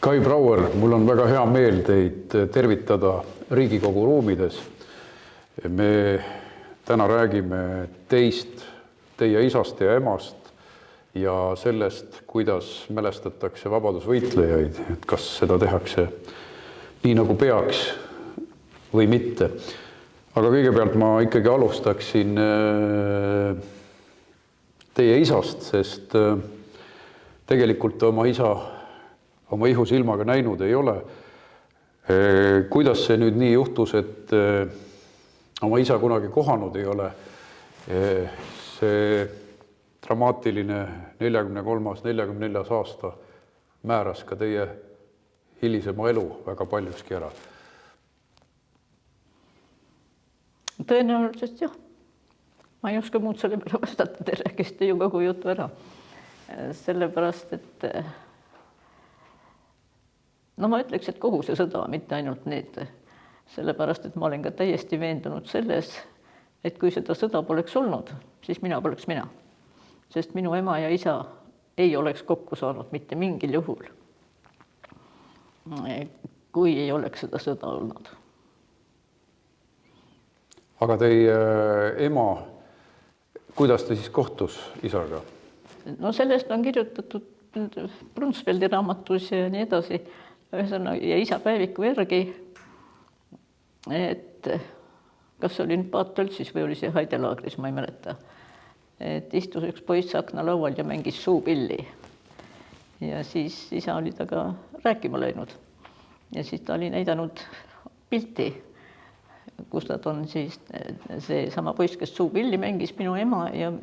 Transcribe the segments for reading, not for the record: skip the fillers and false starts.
Kai Brauer, mul on väga hea meel teid tervitada Riigikogu ruumides. Me täna räägime teist, teie isast ja emast ja sellest, kuidas mälestatakse vabadusvõitlejaid, et kas seda tehakse nii nagu peaks või mitte. Aga kõigepealt ma ikkagi alustaksin teie isast, sest tegelikult oma ihu silmaga näinud ei ole. Kuidas see nüüd nii juhtus, et oma isa kunagi kohanud ei ole? See dramaatiline 43.–44. aasta määras ka teie hilisema elu väga paljuski ära. Tõenäoliselt jah. Ma ei oska muud selle peale vastata, te rääkisite ju kogu jutu ära. Sellepärast, et ma ütleks, et kogu see sõda, mitte ainult need. Sellepärast, et ma olen ka täiesti veendunud selles, et kui seda sõda poleks olnud, siis mina poleks mina. Sest minu ema ja isa ei oleks kokku saanud mitte mingil juhul, kui ei oleks seda sõda olnud. Aga teie ema, kuidas ta siis kohtus isaga? No sellest on kirjutatud Brunfeldi raamatus ja nii edasi. Ja isa päeviku järgi, et kas oli nüüd Paat-Töltsis või oli see Haidelaagris, ma ei mäleta. Et istus üks poiss aknalaual ja mängis suupilli. Ja siis isa oli taga rääkima löönud. Ja siis ta oli näidanud pilti, kus nad on siis see sama poiss, kes suupilli mängis, minu ema ja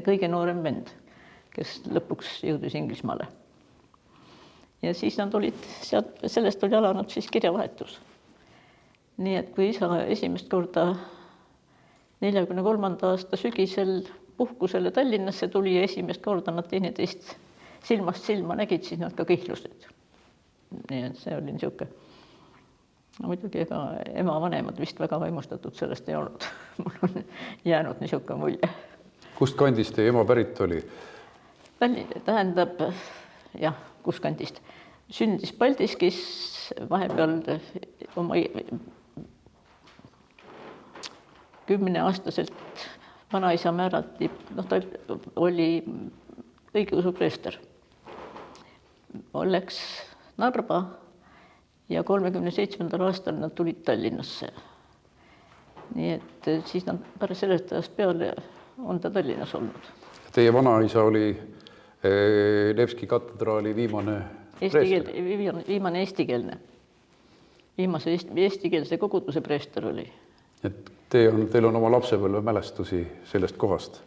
kõige noorem vend, kes lõpuks jõudis Inglismaale. Ja siis nad olid, sellest oli alanud siis kirjavahetus. Nii et kui isa esimest korda 43. aasta sügisel puhkusele Tallinnasse tuli ja esimest korda nad teineteist silmast silma nägid, siis nad ka kihlusid. Nii et see oli niisugune. Muidugi ega ema vanemad vist väga vaimustatud sellest ei olnud. Mul on jäänud niisugune mulje. Kust kandist teie ema pärit oli? Tähendab, jah, kust kandist. Sündis Paldiskis vahepeal oma 10-aastaselt vanaisa määrati, ta oli õigeusu preester. Oleks Narva ja 37. aastal nad tulid Tallinnasse. Nii et siis nad pärast sellest ajast peale on ta Tallinnas olnud. Teie vanaisa oli Nevski katedraali viimane preester? Viimane eestikeelne. Viimase eestikeelse koguduse preester oli. Et teil on oma lapsepõlve mälestusi sellest kohast?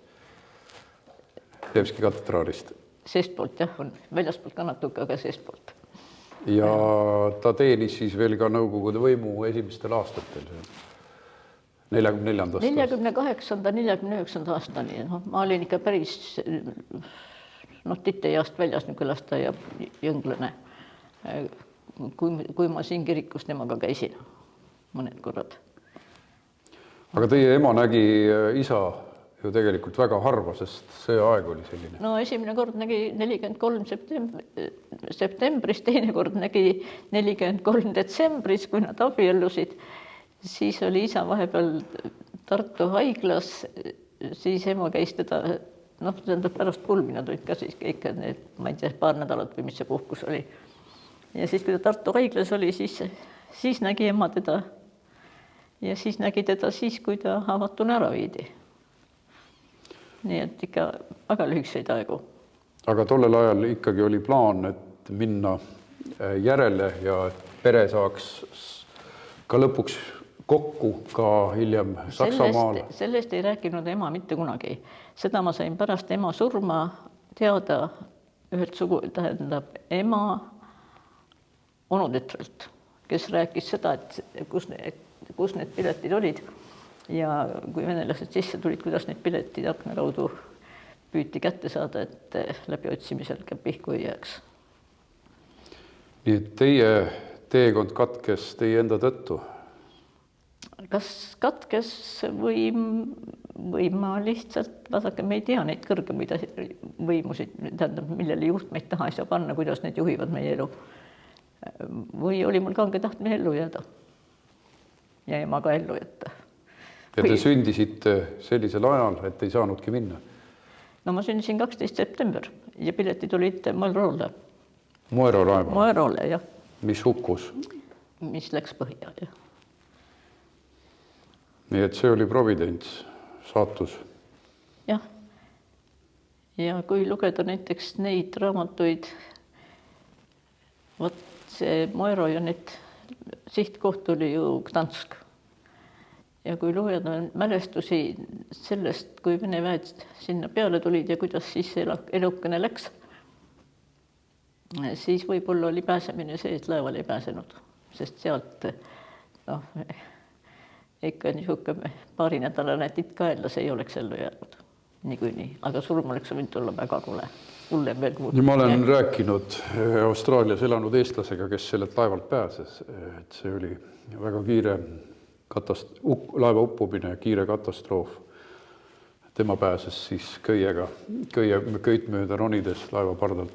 Nevski katedraalist? Seestpoolt jah, on väljaspoolt ka natuke, aga seestpoolt. Ja ta teenis siis veel ka Nõukogude võimu esimestel aastatel, 44. 48. 49. aastani. Ma olin ikka päris titeeast väljas külastaja ja jõnglane, kui ma siin kirikus temaga käisin mõned korrad. Aga teie ema nägi isa ju tegelikult väga harva, sest see aeg oli selline. No esimene kord nägi 43. septembris, teine kord nägi 43. detsembris, kui nad abiellusid. Siis oli isa vahepeal Tartu haiglas, siis ema käis teda, pärast pulmina tulid ka siis ikka need, ma ei tea, paar nädalat või mis see puhkus oli. Ja siis, kui ta Tartu haiglas oli, siis nägi ema teda ja siis nägi teda siis, kui ta avatuna ära viidi. Nii et ikka väga lühikseid aegu. Aga tollel ajal ikkagi oli plaan, et minna järele ja pere saaks ka lõpuks kokku ka hiljem Saksamaal. Sellest ei rääkinud ema mitte kunagi. Seda ma sain pärast ema surma teada ühelt sugu, tähendab ema onutütrelt, kes rääkis seda, et kus need piletid olid. Ja kui venelased sisse tulid, kuidas need piletid akna kaudu püüti kätte saada, et läbi otsimisel pihku ei jääks. Nii et teie teekond katkes teie enda tõttu? Kas katkes või ma lihtsalt, vaadake, me ei tea neid kõrgemaid võimusid, tähendab, millele juhtmeid taha ei saa panna, kuidas need juhivad meie elu. või oli mul kange tahtmine ellu jääda ja ema ka ellu jätta. Ja te sündisite sellisel ajal, et ei saanudki minna? No ma sündisin 12. september ja piletid olid Moeroole. Moero laeva? Moeroole, jah. Mis hukkus? Mis läks põhja, jah. Nii et see oli providents, saatus? Jah. Ja kui lugeda näiteks neid raamatuid, vot see Moero ja need sihtkoht oli ju Gdansk. Ja kui lugeda mälestusi sellest, kui Vene väed sinna peale tulid ja kuidas siis elukene läks, siis võib-olla oli pääsemine see, et laeval ei pääsenud, sest sealt ikka niisugune paari nädalane tittkaenlas ei oleks ellu jäänud niikuinii, aga surm oleks võinud olla väga kole. Ma olen rääkinud Austraalias elanud eestlasega, kes sellelt laevalt pääses, et see oli väga kiire laeva uppumine, kiire katastroof. Tema pääses siis köit mööda ronides laeva pardalt.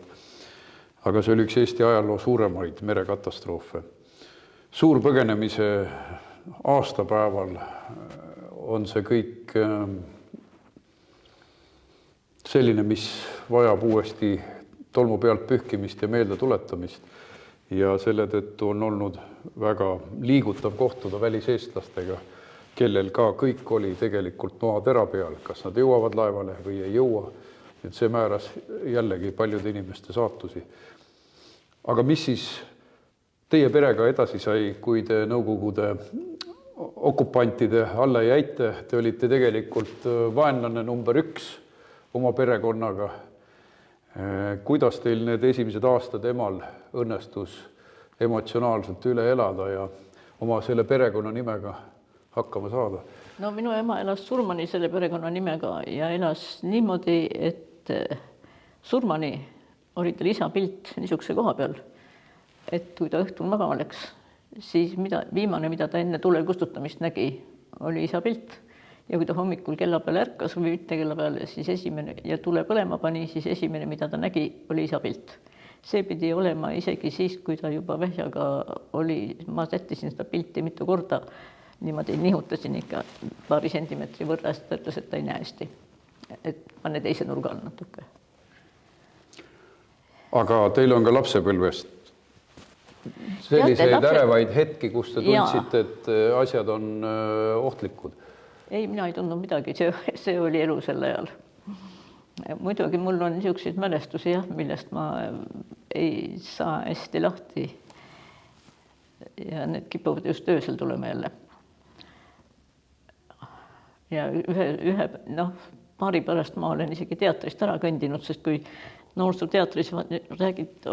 Aga see oli üks Eesti ajaloo suuremaid merekatastroofe. Suurpõgenemise aastapäeval on see kõik selline, mis vajab uuesti tolmu pealt pühkimist ja meelde tuletamist. Ja selle tõttu on olnud väga liigutav kohtuda väliseestlastega, kellel ka kõik oli tegelikult noatera peal, kas nad jõuavad laevale või ei jõua. Et see määras jällegi paljude inimeste saatusi. Aga mis siis teie perega edasi sai, kui te Nõukogude okupantide alla jäite? Te olite tegelikult vaenlane number 1 oma perekonnaga. Kuidas teil need esimesed aastad emal õnnestus emotsionaalselt üle elada ja oma selle perekonna nimega hakkama saada? No minu ema elas surmani selle perekonna nimega ja elas niimoodi, et surmani oli tal isa pilt niisuguse koha peal, et kui ta õhtul magama läks, siis viimane, mida ta enne tule kustutamist nägi, oli isa pilt. Ja kui ta hommikul kella peale ärkas või mitte kella peale, siis esimene ja tule põlema pani, siis esimene, mida ta nägi, oli isa pilt. See pidi olema isegi siis, kui ta juba vähjaga oli, ma sättisin seda pilti mitu korda, niimoodi nihutasin ikka paari sentimeetri võrra, sest ta ütles, et ta ei näe hästi. Et pane teise nurga all natuke. Aga teil on ka lapsepõlvest selliseid ärevaid hetki, kus te tundsite, et asjad on ohtlikud? Ei, mina ei tundnud midagi, see oli elu sel ajal. Muidugi mul on niisuguseid mälestusi, millest ma ei saa hästi lahti. Ja need kipuvad just öösel tulema jälle. Ja paari pärast ma olen isegi teatrist ära kõndinud, sest kui noorsooteatris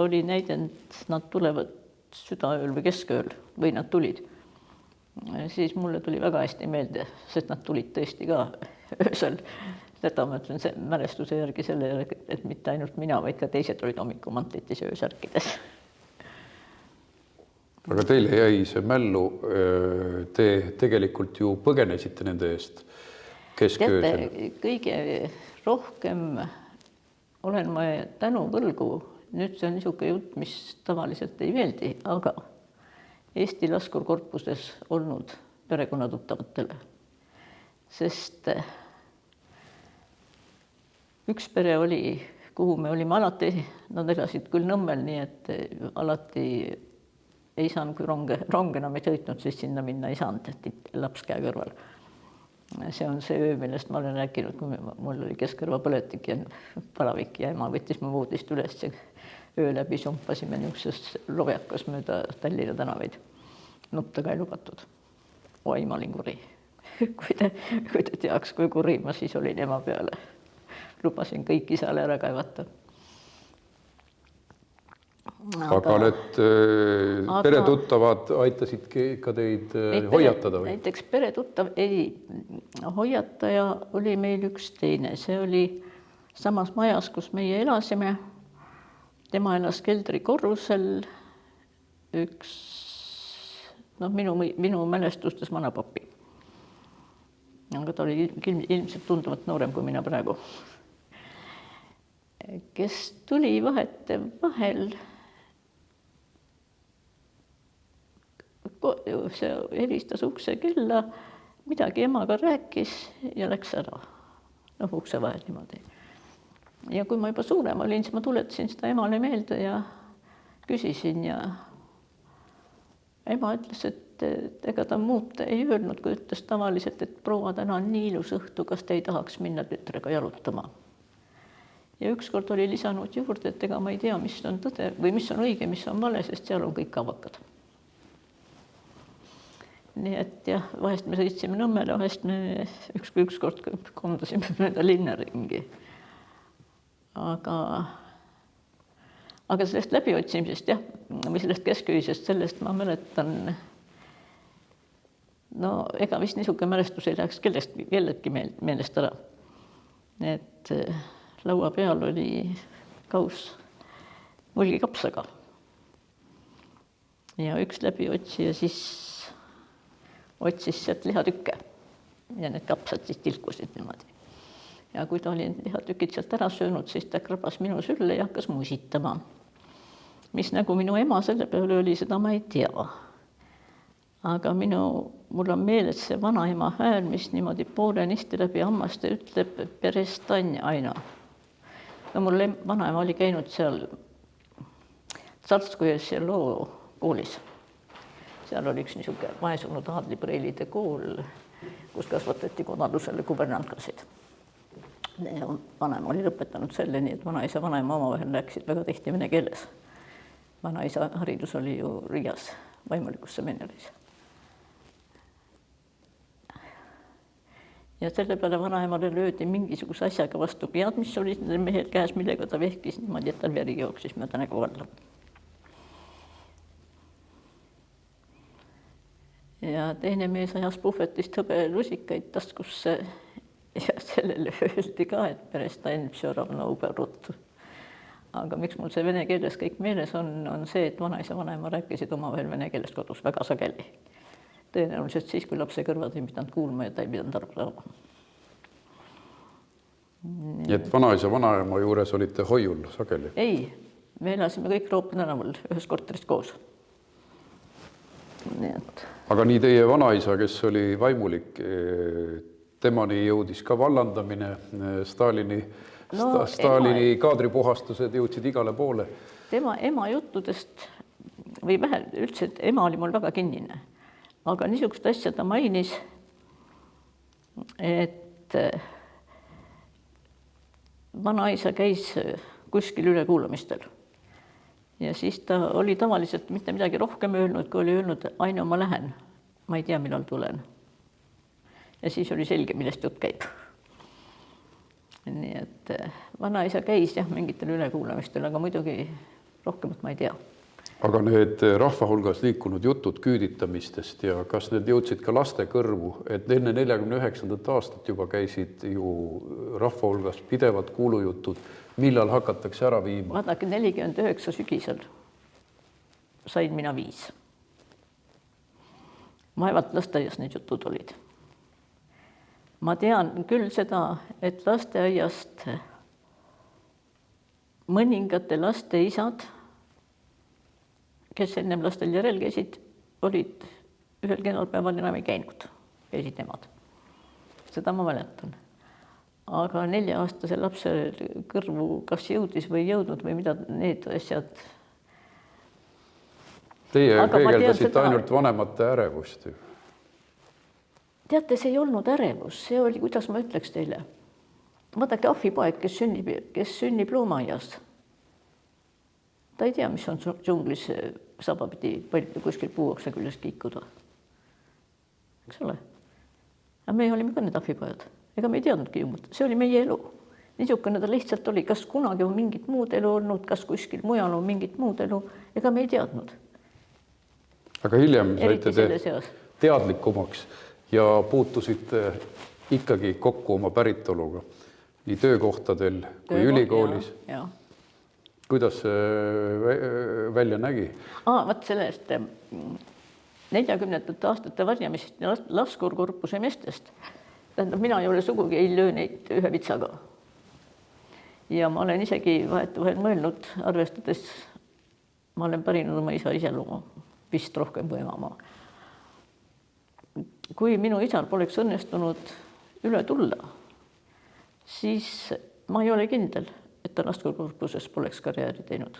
oli näidend, nad tulevad südaööl või keskööl või nad tulid. Siis mulle tuli väga hästi meelde, sest nad tulid tõesti ka öösel. Seda ma ütlen mälestuse järgi selle, et mitte ainult mina, vaid ka teised olid hommikumantitis öösärkides. Aga teile jäi see mällu, te tegelikult ju põgenesite nende eest kesköösel. Kõige rohkem olen ma tänu võlgu. Nüüd see on niisugune jutt, mis tavaliselt ei meeldi, aga Eesti laskurkorpuses olnud perekonnatuttavatele. Sest üks pere oli, kuhu me olime alati, nad elasid küll Nõmmel, nii et alati ei saanud, kui rong enam ei sõitnud, siis sinna minna ei saanud, et laps käe kõrval. See on see öö, millest ma olen rääkinud, kui mul oli keskkõrva põletik ja palavik ja ema võttis mu voodist üles ja öö läbi sumpasime niisuguses lovekas mööda Tallinna tänavaid. Nutta ka ei lubatud. Oi, ma olin kuri. Kui te teaks, kui kuri ma siis olin ema peale. Lubasin kõik isale ära kaevata. Aga need peretuttavad aitasid ka teid hoiatada? Või? Näiteks peretuttav ei. Hoiataja oli meil üks teine. See oli samas majas, kus meie elasime. Tema elas keldri korrusel üks minu mälestustes vanapapi. Aga ta oli ilmselt tunduvalt noorem kui mina praegu. Kes tuli vahel see helistas ukse kella, midagi emaga rääkis ja läks ära. Noh, ukse vahel niimoodi. Ja kui ma juba suurem olin, siis ma tuletasin seda emale meelde ja küsisin ja ema ütles, et ega ta muud ei öelnud, kui ütles tavaliselt, et proua, täna on nii ilus õhtu, kas te ei tahaks minna tütrega jalutama. Ja ükskord oli lisanud juurde, et ega ma ei tea, mis on tõde või mis on õige, mis on vale, sest seal on kõik avakad. Nii et jah, vahest me sõitsime Nõmmele, vahest me ükskord kondasime mööda linna ringi. Aga sellest läbiotsimisest, jah, või sellest keskühisest, sellest ma mäletan, no ega vist niisugune mälestus ei läheks kelleltki meelest ära. Et laua peal oli kaus mulgikapsaga. Ja üks läbiotsija siis otsis sealt lihatükke ja need kapsad siis tilkusid niimoodi. Ja kui ta oli lihatükid sealt ära söönud, siis ta krabas minu sülle ja hakkas musitama. Mis nagu minu ema selle peale oli, seda ma ei tea. Aga mul on meeles see vanaema hääl, mis niimoodi poolenisti läbi hammaste ütleb perestań aina. No mul vanaema oli käinud seal Tsarskojas ja Loo koolis. Seal oli üks niisugune vaesunud aadlipreilide kool, kus kasvatati kodalusele kuvernantkasid. Vanaema oli lõpetanud selle nii, et vanaisa vanaema omavahel rääkisid väga tihti vene keeles. Vanaisa haridus oli ju Riias vaimulikus seminaris. Ja selle peale vanaemale löödi mingisuguse asjaga vastu pead, mis oli mehel käes, millega ta vehkis niimoodi, et tal veri jooksis mööda nägu alla. Ja teine mees ajas puhvetist hõbelusikaid taskusse ja sellele öeldi ka, et perestań vse ravno uberuttu. Aga miks mul see vene keeles kõik meeles on see, et vanaisa vanaema rääkisid omavahel vene keeles kodus väga sageli. Tõenäoliselt siis, kui lapse kõrvad ei pidanud kuulma ja ta ei pidanud aru saama. Nii et vanaisa vanaema juures olite hoiul sageli? Ei, me elasime kõik Roope tänaval ühes korteris koos. Nii et... Aga nii teie vanaisa, kes oli vaimulik, temani jõudis ka vallandamine, Stalini kaadripuhastused jõudsid igale poole. Tema ema juttudest või vähe üldse, et ema oli mul väga kinnine. Aga niisugust asja ta mainis, et vanaisa käis kuskil ülekuulamistel. Ja siis ta oli tavaliselt mitte midagi rohkem öelnud, kui oli öelnud, aina ma lähen, ma ei tea, millal tulen. Ja siis oli selge, millest jutt käib. Nii et vanaisa käis jah mingitel ülekuulamistel, aga muidugi rohkemat ma ei tea. Aga need rahva hulgas liikunud jutud küüditamistest ja kas need jõudsid ka laste kõrvu, et enne 49. aastat juba käisid ju rahva hulgas pidevad kuulujutud, millal hakatakse ära viima? Vaadake, 49 sügisel sain mina 5. Vaevalt lasteaias need jutud olid. Ma tean küll seda, et lasteaiast mõningate laste isad, kes ennem lastel järel käisid, olid ühel kennalpäeval enam ei käinud, käisid nemad. Seda ma mäletan. Aga 4-aastase lapse kõrvu kas jõudis või jõudnud või mida need asjad. Teie peegeldasite ainult vanemate ärevust. Teate, see ei olnud ärevus, see oli, kuidas ma ütleks teile. Vaadake, ahvipoeg, kes sünnib loomaaias. Ta ei tea, mis on džunglis saba pidi kuskil puuoksa küljes kiikuda. Eks ole? Aga me olime ka need ahvipojad. Ega me ei teadnudki ju, see oli meie elu. Niisugune ta lihtsalt oli, kas kunagi on mingit muud elu olnud, kas kuskil mujal on mingit muud elu, ega me ei teadnud. Aga hiljem saite te teadlikumaks ja puutusite ikkagi kokku oma päritoluga nii töökohtadel kui ülikoolis. Ja. Kuidas see välja nägi? Vaat sellest 40. aastate varjamisest ja laskurkorpuse meestest. Tähendab, mina ei ole sugugi ei löö neid ühe vitsaga. Ja ma olen isegi vahetuvahel mõelnud, arvestades, ma olen pärinud oma isa iseloomu, vist rohkem kui ema. kui minu isal poleks õnnestunud üle tulla, siis ma ei ole kindel, et ta laskurkorpuses poleks karjääri teinud.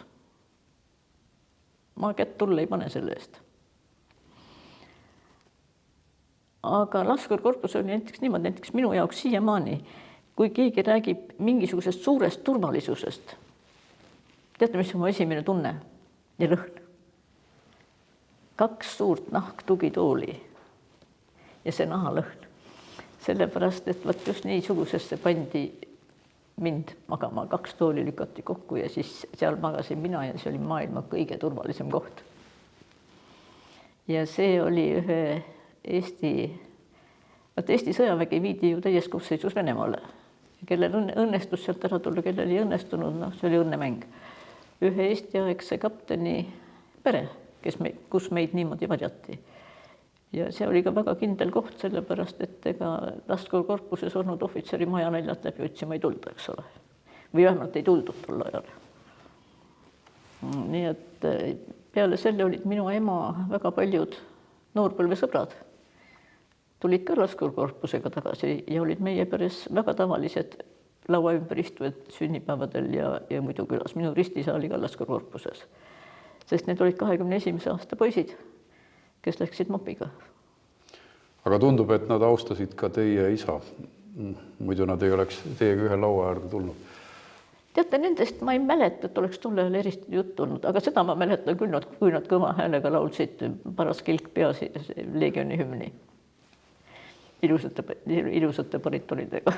Ma kätt tulla ei pane selle eest. Aga laskurkorpus oli näiteks niimoodi, näiteks minu jaoks siiamaani, kui keegi räägib mingisugusest suurest turvalisusest, teate, mis on mu esimene tunne ja lõhn? 2 suurt nahktugitooli ja see nahalõhn. Sellepärast, et võt just niisugusesse pandi mind magama, 2 tooli lükati kokku ja siis seal magasin mina ja see oli maailma kõige turvalisem koht. Ja see oli ühe Eesti sõjavägi viidi ju täies koosseisus Venemaale, kellel õnnestus sealt ära tulla, kellel ei õnnestunud, see oli õnnemäng. Ühe Eesti-aegse kapteni pere, kus meid niimoodi varjati. Ja see oli ka väga kindel koht, sellepärast, et ega laskurkorpuses olnud ohvitseri maja naljalt läbi otsima ei tulda, eks ole. Või vähemalt ei tuldud tol ajal. Nii et peale selle olid minu ema väga paljud noorpõlvesõbrad. Tulid ka laskurkorpusega tagasi ja olid meie peres väga tavalised laua ümber istujad sünnipäevadel ja muidu külas. Minu ristisa oli ka laskurkorpuses, sest need olid 21. aasta poisid, kes läksid mopiga. Aga tundub, et nad austasid ka teie isa. Muidu nad ei oleks teiega ühe laua äärde tulnud. Teate, nendest ma ei mäleta, et oleks tolle ajal eriti juttu olnud, aga seda ma mäletan küll, kui nad kõva häälega laulsid paras kilk peas Leegioni hümni. Ilusate baritonidega.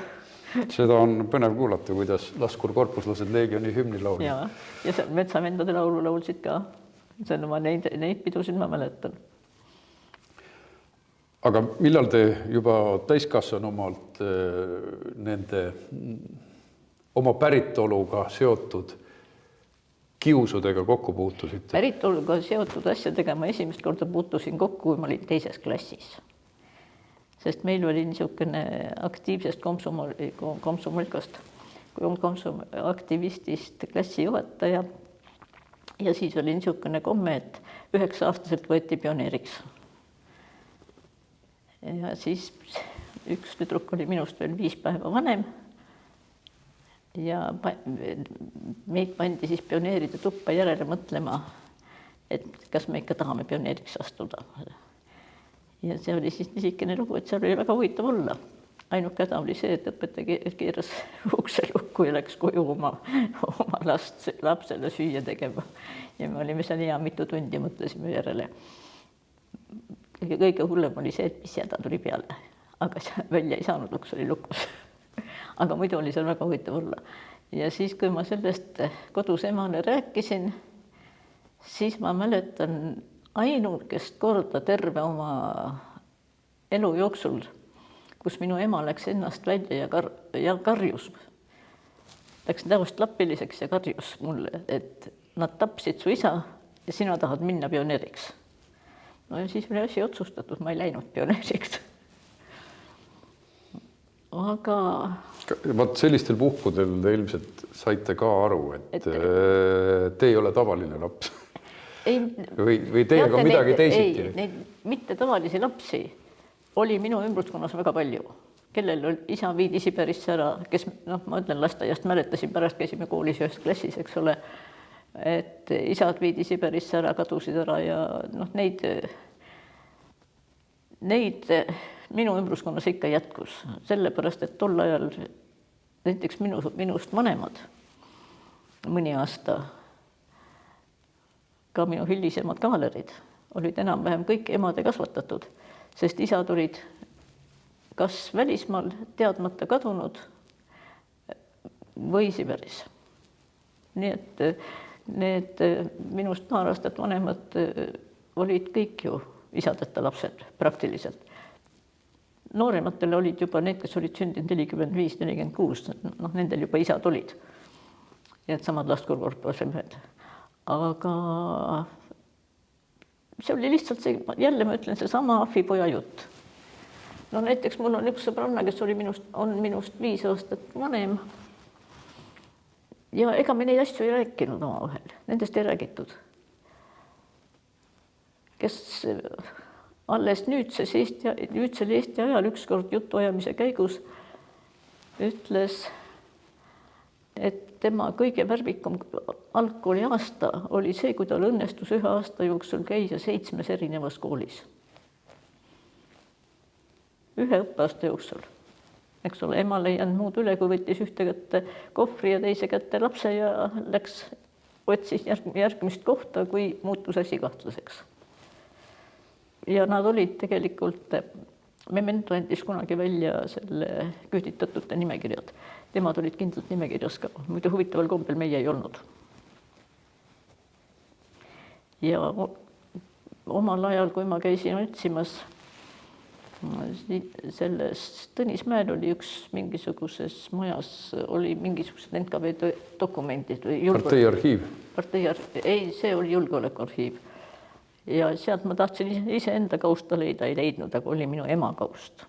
Seda on põnev kuulata, kuidas laskurkorpuslased Leegioni hümni laulid. Ja seal metsamendade laulu laulsid ka. Neid pidusid ma mäletan. Aga millal te juba täiskasvanumalt nende oma päritoluga seotud kiusudega kokku puutusite? Päritoluga seotud asjadega ma esimest korda puutusin kokku, kui ma olin 2. klassis. Sest meil oli niisugune aktiivsest komsomolkast, aktivistist klassijuhataja ja siis oli niisugune komme, et 9-aastaselt võeti pioneeriks. Ja siis üks tüdruk oli minust veel 5 päeva vanem ja meid pandi siis pioneeride tuppa järele mõtlema, et kas me ikka tahame pioneeriks astuda. Ja see oli siis nisikene lugu, et seal oli väga huvitav olla. Ainuke häda oli see, et õpetaja keeras ukse lukku ja läks koju oma lapsele süüa tegema. Ja me olime seal hea mitu tundi ja mõtlesime järele. Kõige hullem oli see, et mis jäda tuli peale, aga välja ei saanud, uks oli lukus. Aga muidu oli seal väga huvitav olla. Ja siis, kui ma sellest kodus emale rääkisin, siis ma mäletan ainukest korda terve oma elu jooksul, kus minu ema läks ennast välja ja karjus. Läks näost lappiliseks ja karjus mulle, et nad tapsid su isa ja sina tahad minna pioneeriks. No ja siis oli asi otsustatud, ma ei läinud pioneeriks. Aga... Vaat sellistel puhkudel te ilmselt saite ka aru, et te ei ole tavaline laps. Või teiega on midagi teisiti? Neid mitte tavalisi lapsi oli minu ümbruskonnas väga palju, kellel isa viidi Siberisse ära, kes, ma ütlen, lasteaiast mäletasin, pärast käisime koolis 1. klassis, eks ole, et isad viidi Siberisse ära, kadusid ära ja neid minu ümbruskonnas ikka jätkus, sellepärast, et tol ajal näiteks minust vanemad mõni aasta ka minu hilisemad kavalerid olid enam-vähem kõik emade kasvatatud, sest isad olid kas välismaal teadmata kadunud või Siberis. Nii et need minust paar aastat vanemad olid kõik ju isadeta lapsed praktiliselt. Noorematel olid juba need, kes olid sündinud 45-46, nendel juba isad olid. Ja et samad laskurkorpusemehed. Aga see oli lihtsalt see, jälle ma ütlen, see sama ahvipoja jutt. No näiteks mul on üks sõbranna, kes on minust 5 aastat vanem. Ja ega me neid asju ei rääkinud oma vahel, nendest ei räägitud. Kes alles nüüdsel Eesti ajal ükskord jutuajamise käigus ütles, et tema kõige värvikam algkooli aasta oli see, kui tal õnnestus 1 aasta jooksul käia 7 erinevas koolis. 1 õppeaasta jooksul. Eks ole, emal ei jäänud muud üle, kui võttis ühte kätte kohvri ja teise kätte lapse ja otsis järgmist kohta, kui muutus asi kahtlaseks. Ja nad olid tegelikult, Memento andis kunagi välja selle küüditatute nimekirjad. Temad olid kindlalt nimekirjas ka, muidu huvitaval kombel meie ei olnud. Ja omal ajal, kui ma käisin otsimas, selles Tõnismäel oli üks mingisuguses majas, oli mingisugused NKV dokumendid. Partei arhiiv. Ei, see oli julgeolekuarhiiv. Ja sealt ma tahtsin iseenda kausta leida, ei leidnud, aga oli minu ema kaust.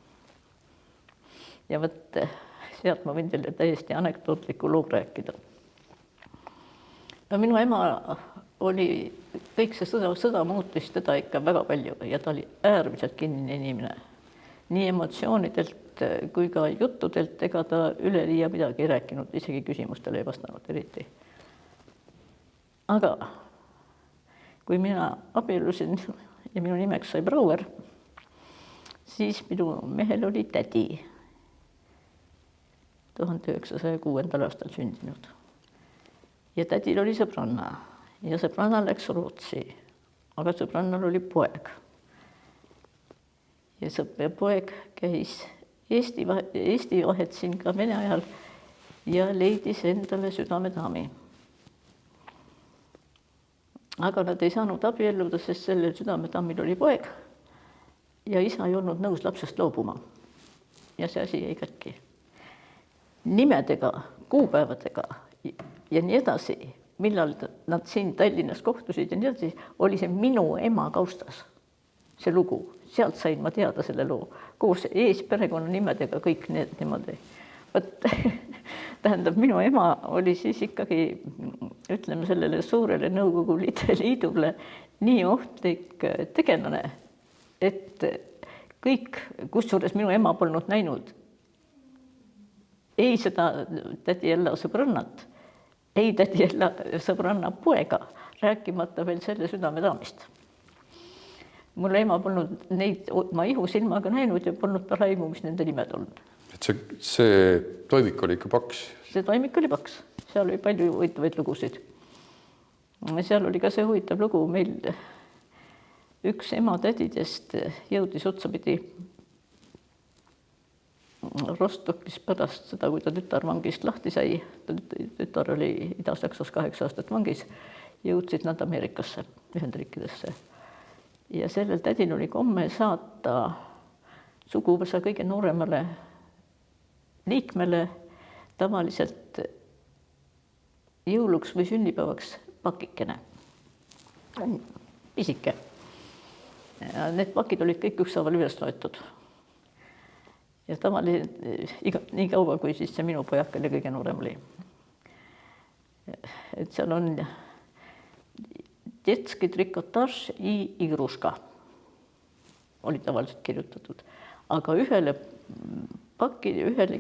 Ja võt, sealt ma võin teile täiesti anekdootliku loo rääkida. Minu ema oli, kõik see sõda muutis teda ikka väga palju ja ta oli äärmiselt kinnine inimene. Nii emotsioonidelt kui ka juttudelt, ega ta üleliia midagi ei rääkinud, isegi küsimustele ei vastanud eriti. Aga kui mina abiellusin ja minu nimeks sai Brouwer, siis minu mehel oli tädi 1906. aastal sündinud. Ja tädil oli sõbranna ja sõbranna läks Rootsi, aga sõbrannal oli poeg. Ja poeg käis Eesti vahet siin ka Vene ajal ja leidis endale südamedaami. Aga nad ei saanud abielluda, sest sellel südamedammil oli poeg ja isa ei olnud nõus lapsest loobuma. Ja see asi jäi katki. Nimedega, kuupäevadega ja nii edasi, millal nad siin Tallinnas kohtusid ja nii edasi, oli see minu ema kaustas, see lugu. Sealt sain ma teada selle loo. Koos perekonna nimedega kõik need niimoodi. Tähendab, minu ema oli siis ikkagi, ütleme, sellele suurele Nõukogude Liidule nii ohtlik tegelane, et kõik, kusjuures minu ema polnud näinud ei seda tädi Ella sõbrannat, ei tädi Ella sõbranna poega, rääkimata veel selle südamedaamist. Mul ema polnud neid, ma ihusilmaga näinud ja polnud tal aimu, mis nende nimed olnud. Et see toimik oli ikka paks? See toimik oli paks, seal oli palju huvitavaid lugusid. Seal oli ka see huvitav lugu, meil üks ema tädidest jõudis otsapidi Rostokis pärast seda, kui ta tütar vangist lahti sai, tütar oli Ida-Saksas 8 aastat vangis, jõudsid nad Ameerikasse, Ühendriikidesse. Ja sellel tädil oli komme saata suguvõsa kõige nooremale liikmele tavaliselt jõuluks või sünnipäevaks pakikene. Pisike. Ja need pakid olid kõik ükshaaval üles loetud. Ja tavaliselt nii kaua, kui siis see minu pojakal ja kõige noorem oli. Et seal on detski trikotaž I igruška oli tavaliselt kirjutatud, aga ühele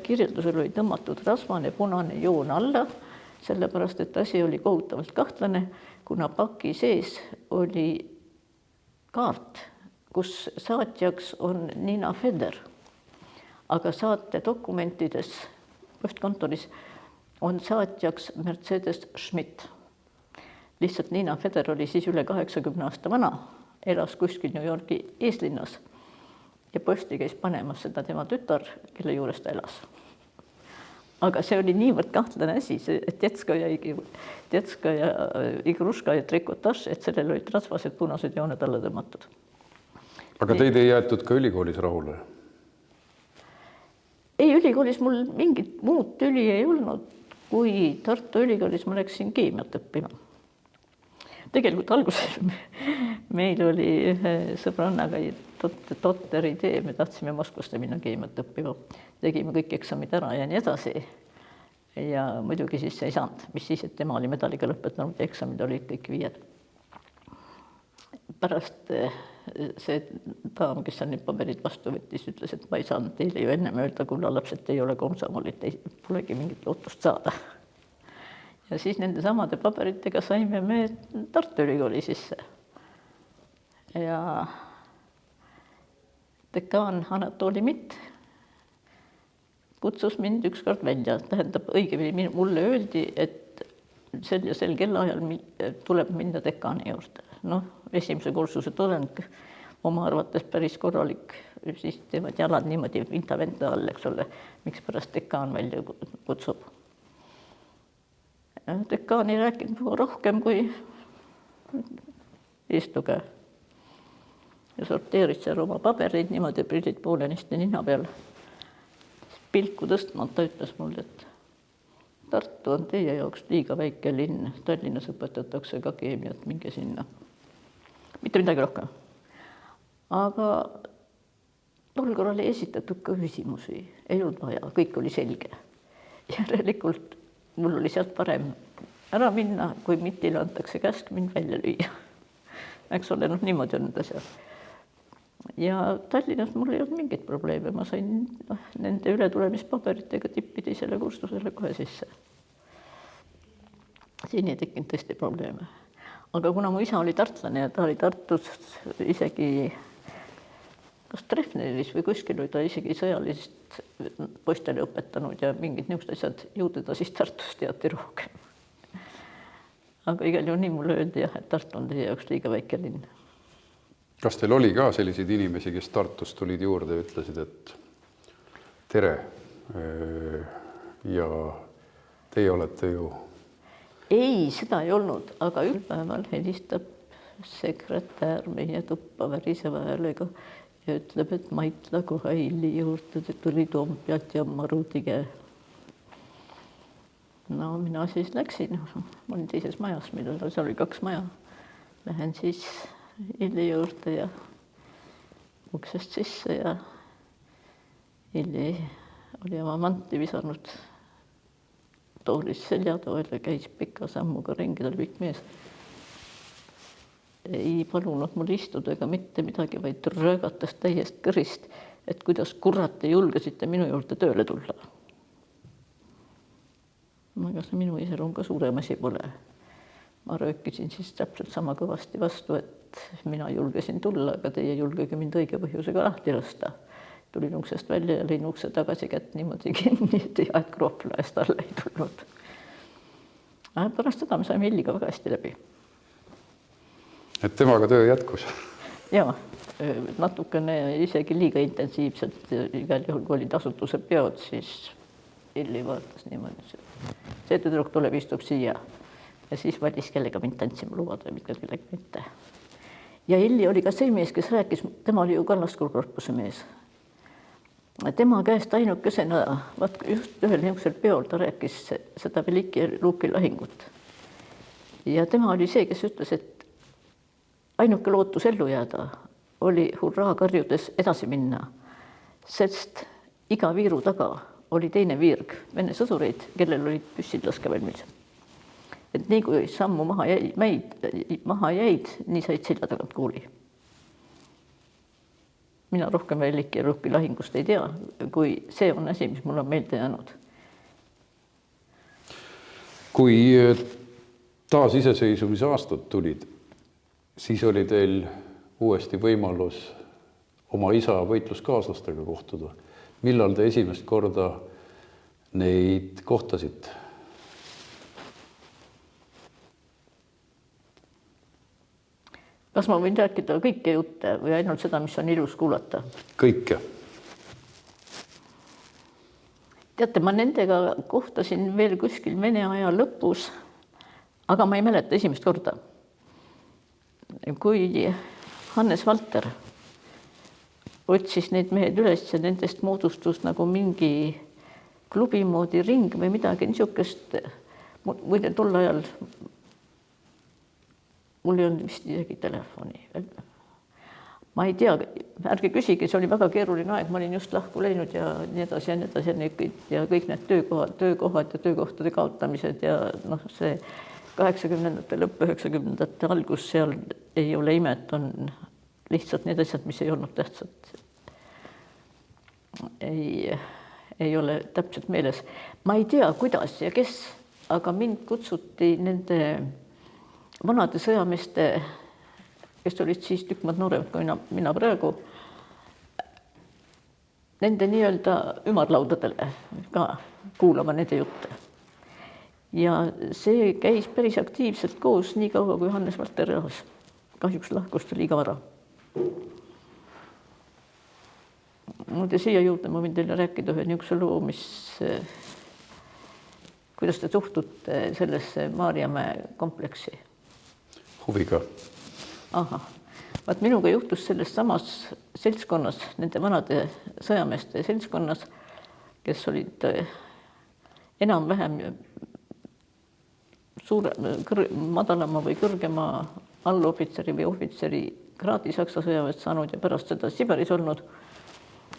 kirjeldusele oli tõmmatud rasvane punane joon alla, sellepärast, et asi oli kohutavalt kahtlane, kuna paki sees oli kaart, kus saatjaks on Nina Feder, aga saate dokumentides postkontoris on saatjaks Mercedes Schmidt. Lihtsalt Nina Feder oli siis üle 80 aasta vana, elas kuskil New Yorki eeslinnas ja posti käis panemas seda tema tütar, kelle juures ta elas. Aga see oli niivõrd kahtlane asi, et Tetska ja igruška ja trikotaž, et sellel olid rasvased punased jooned alla tõmmatud. Aga teid ei jäetud ka ülikoolis rahule? Ei, ülikoolis mul mingit muud tüli ei olnud, kui Tartu ülikoolis ma läksin keemiat õppima. Tegelikult alguses meil oli ühe sõbrannaga totter idee, me tahtsime Moskvasse minna keemiat õppima. Tegime kõik eksamid ära ja nii edasi. Ja muidugi siis see ei saanud, mis siis, et tema oli medaliga lõpetanud ja eksamid olid kõik 5. Pärast see daam, kes on need paberid vastu võttis, ütles, et ma ei saanud teile ju ennem öelda, kulla lapsed, ei ole komsomolid, polegi mingit lootust saada. Ja siis nende samade paberitega saime me Tartu Ülikooli sisse. Ja dekaan Anatoli Mitt kutsus mind ükskord välja, tähendab õigemini mulle öeldi, et sel ja sel kellaajal tuleb minna dekaani juurde. Noh, esimese kursuse tudeng oma arvates päris korralik, siis teevad jalad niimoodi vinta-venta all, eks ole, miks pärast dekaan välja kutsub. Dekaan ei rääkinud rohkem kui istuge ja sorteeris seal oma pabereid niimoodi prillid poolenisti nina peal. Pilku tõstmata ütles mulle, et Tartu on teie jaoks liiga väike linn, Tallinnas õpetatakse ka keemiat, minge sinna. Mitte midagi rohkem. Aga tol korral ei esitatud ka küsimusi, ei olnud vaja, kõik oli selge. Järelikult mul oli sealt parem ära minna, kui Mitile antakse käsk mind välja lüüa. Eks ole, niimoodi on need asjad. Ja Tallinnas mul ei olnud mingit probleeme, ma sain nende ületulemispaberitega tippidi selle kurstusele kohe sisse. Siin ei tekkinud tõesti probleeme. Aga kuna mu isa oli tartlane ja ta oli Tartus isegi kas Treffneris või kuskil oli ta isegi sõjalist poistele õpetanud ja mingid niisugused asjad juurde ta siis Tartus teati rohkem. Aga igal juhul nii mulle öeldi jah, et Tartu on teie jaoks liiga väike linn. Kas teil oli ka selliseid inimesi, kes Tartust tulid juurde ja ütlesid, et tere ja teie olete ju? Ei, seda ei olnud, aga päeval helistab sekretär meie tuppa väriseva häälega ja ütleb, et Maitla kohe Illi juurde tuli Toompealt ja marutige. No mina siis läksin, ma olin teises majas, millal seal oli 2 maja. Lähen siis Illi juurde ja uksest sisse ja Illi oli oma mantli visanud toolis seljatoel ja käis pika sammuga ringi, ta oli pikk mees. Ei palunud mul istuda ega mitte midagi, vaid röögatas täiest kõrist, et kuidas kurat te julgesite minu juurde tööle tulla. Aga see minu iserum ka suurem asi pole. Ma röökisin siis täpselt sama kõvasti vastu, et mina julgesin tulla, aga teie julgege mind õige põhjusega lahti lasta. Tulin uksest välja ja lõin ukse tagasi kätt niimoodi kinni, et hea, et kroopplaest alla ei tulnud. Pärast seda me saime Illiga väga hästi läbi. Et temaga töö jätkus? Jaa, natukene isegi liiga intensiivselt. Igal juhul, kui olid asutuse peod, siis Illi vaatas niimoodi. See tüdruk tuleb, istub siia. Ja siis valis kellega mind tantsima lubada ja mitte kellega mitte. Ja Illi oli ka see mees, kes rääkis, tema oli ju Kallaskurkorpuse mees. Tema käest ainukesena, just ühel niisugusel peol ta rääkis seda Veliki Luki lahingut. Ja tema oli see, kes ütles, et ainuke lootus ellu jääda oli hurraa karjudes edasi minna, sest iga viiru taga oli teine viirg, Vene sõdureid, kellel olid püssid laskevalmis. Et nii kui sammu maha jäid, nii said silla tagant kuuli. Mina rohkem Veliki Luki lahingust ei tea, kui see on asi, mis mul on meelde jäänud. Kui taasiseseisvumise aastad tulid, siis oli teil uuesti võimalus oma isa võitluskaaslastega kohtuda. Millal te esimest korda neid kohtasite? Kas ma võin rääkida kõike jutte või ainult seda, mis on ilus kuulata? Kõike. Teate, ma nendega kohtasin veel kuskil Vene aja lõpus, aga ma ei mäleta esimest korda. Kui Hannes Valter otsis neid mehed üles ja nendest moodustus nagu mingi klubi moodi ring või midagi niisugust, muide tol ajal mul ei olnud vist isegi telefoni. Ma ei tea, ärge küsige, see oli väga keeruline aeg, ma olin just lahku läinud ja nii edasi ja kõik need töökohad ja töökohtade kaotamised ja see 80-ndate lõpp, 90-ndate algus seal ei ole imet, on lihtsalt need asjad, mis ei olnud tähtsad, ei ole täpselt meeles. Ma ei tea, kuidas ja kes, aga mind kutsuti nende vanade sõjameeste, kes olid siis tükk maad nooremad kui mina praegu, nende nii-öelda ümarlaudadele ka kuulama nende jutte. Ja see käis päris aktiivselt koos nii kaua, kui Hannes Valter elas. Kahjuks lahkus ta liiga vara. Ja siia juurde ma võin teile rääkida ühe niisuguse loo, kuidas te suhtute sellesse Maarjamäe kompleksi? Huviga. Ahah. Vaat minuga juhtus selles samas seltskonnas, nende vanade sõjameeste seltskonnas, kes olid enam-vähem madalama või kõrgema allohvitseri või ohvitseri kraadi Saksa sõjaväest saanud ja pärast seda Siberis olnud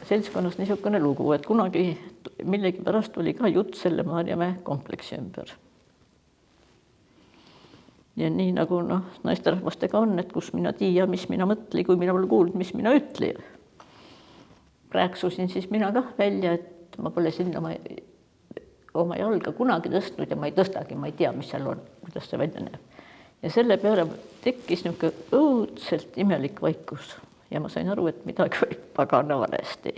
seltskonnas niisugune lugu, et kunagi millegipärast oli ka jutt selle Maarjamäe kompleksi ümber. Ja nii nagu naisterahvastega on, et kus mina tiia, mis mina mõtli, kui mina pole kuulnud, mis mina ütli. Rääksusin siis mina ka välja, et ma pole sinna oma jalga kunagi tõstnud ja ma ei tõstagi, ma ei tea, mis seal on, kuidas see välja näeb. Ja selle peale tekkis niisugune õudselt imelik vaikus ja ma sain aru, et midagi oli pagana valesti.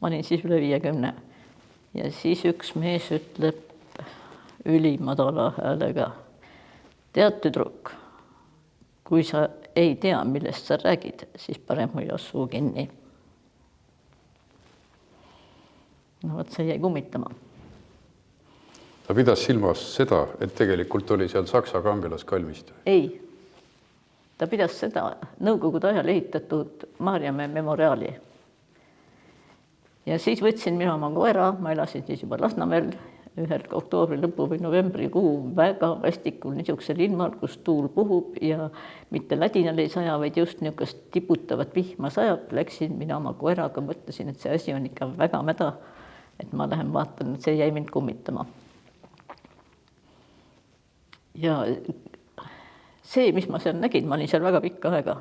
Ma olin siis üle 50 ja siis üks mees ütleb ülimadala häälega: tead, tüdruk, kui sa ei tea, millest sa räägid, siis parem hoia suu kinni. No vot, see jäi kummitama. Ta pidas silmas seda, et tegelikult oli seal Saksa kangelaskalmist? Ei. Ta pidas seda Nõukogude ajal ehitatud Maarjamäe memoriaali. Ja siis võtsin mina oma koera, ma elasin siis juba Lasnamäel, ühel oktoobri lõpu või novembrikuu väga vastikul niisugusel ilmal, kus tuul puhub ja mitte ladinal ei saja, vaid just niisugust tiputavat vihma sajab, läksin mina oma koeraga, mõtlesin, et see asi on ikka väga mäda, et ma lähen vaatan, et see jäi mind kummitama. Ja see, mis ma seal nägin, ma olin seal väga pikka aega,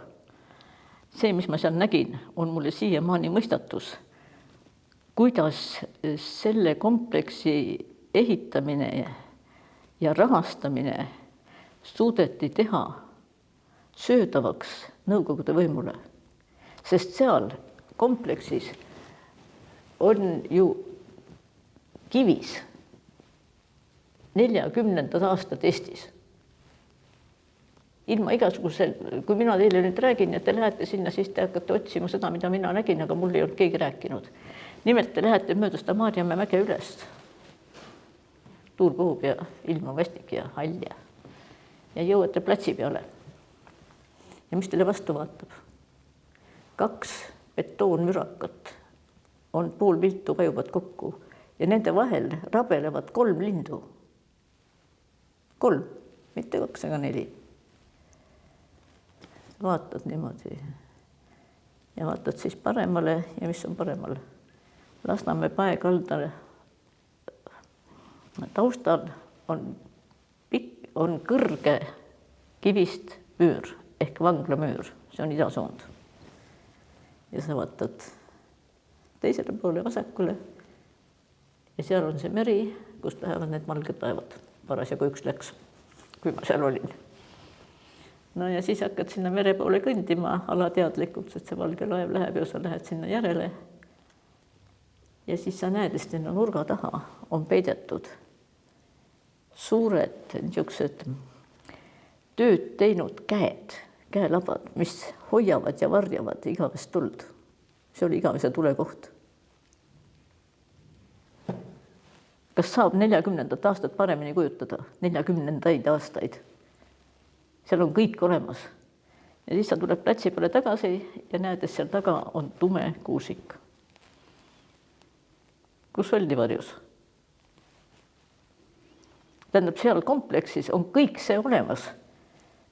see, mis ma seal nägin, on mulle siiamaani mõistatus, kuidas selle kompleksi ehitamine ja rahastamine suudeti teha söödavaks Nõukogude võimule. Sest seal kompleksis on ju kivis 40. aastat Eestis. Ilma igasuguse, kui mina teile nüüd räägin, et te lähete sinna, siis te hakkate otsima seda, mida mina nägin, aga mul ei olnud keegi rääkinud. Nimelt te lähete mööda seda Maarjamäe mäge üles. Tuul puhub ja ilm on vastik ja hall ja jõuate platsi peale. Ja mis teile vastu vaatab? 2 betoonmürakat on pool viltu vajuvad kokku ja nende vahel rabelevad 3 lindu. 3, mitte 2, aga 4. Vaatad niimoodi ja vaatad siis paremale ja mis on paremal. Lasnamäe paekaldale taustal on kõrge kivist müür ehk vanglamüür, see on idasuund. Ja sa vaatad teisele poole vasakule ja seal on see meri, kus lähevad need valged laevad. Parasjagu üks läks, kui ma seal olin. No ja siis hakkad sinna mere poole kõndima alateadlikult, sest see valge laev läheb ja sa lähed sinna järele. Ja siis sa näed, et sinna nurga taha on peidetud suured niisugused tööd teinud käelabad, mis hoiavad ja varjavad igavest tuld. See oli igavese tulekoht. Kas saab 40. aastat paremini kujutada? 40. aastaid. Seal on kõik olemas. Ja siis sa tuleb platsi peale tagasi ja näed, et seal taga on tume kuusik. Kus oldi varjus? Tähendab, seal kompleksis on kõik see olemas,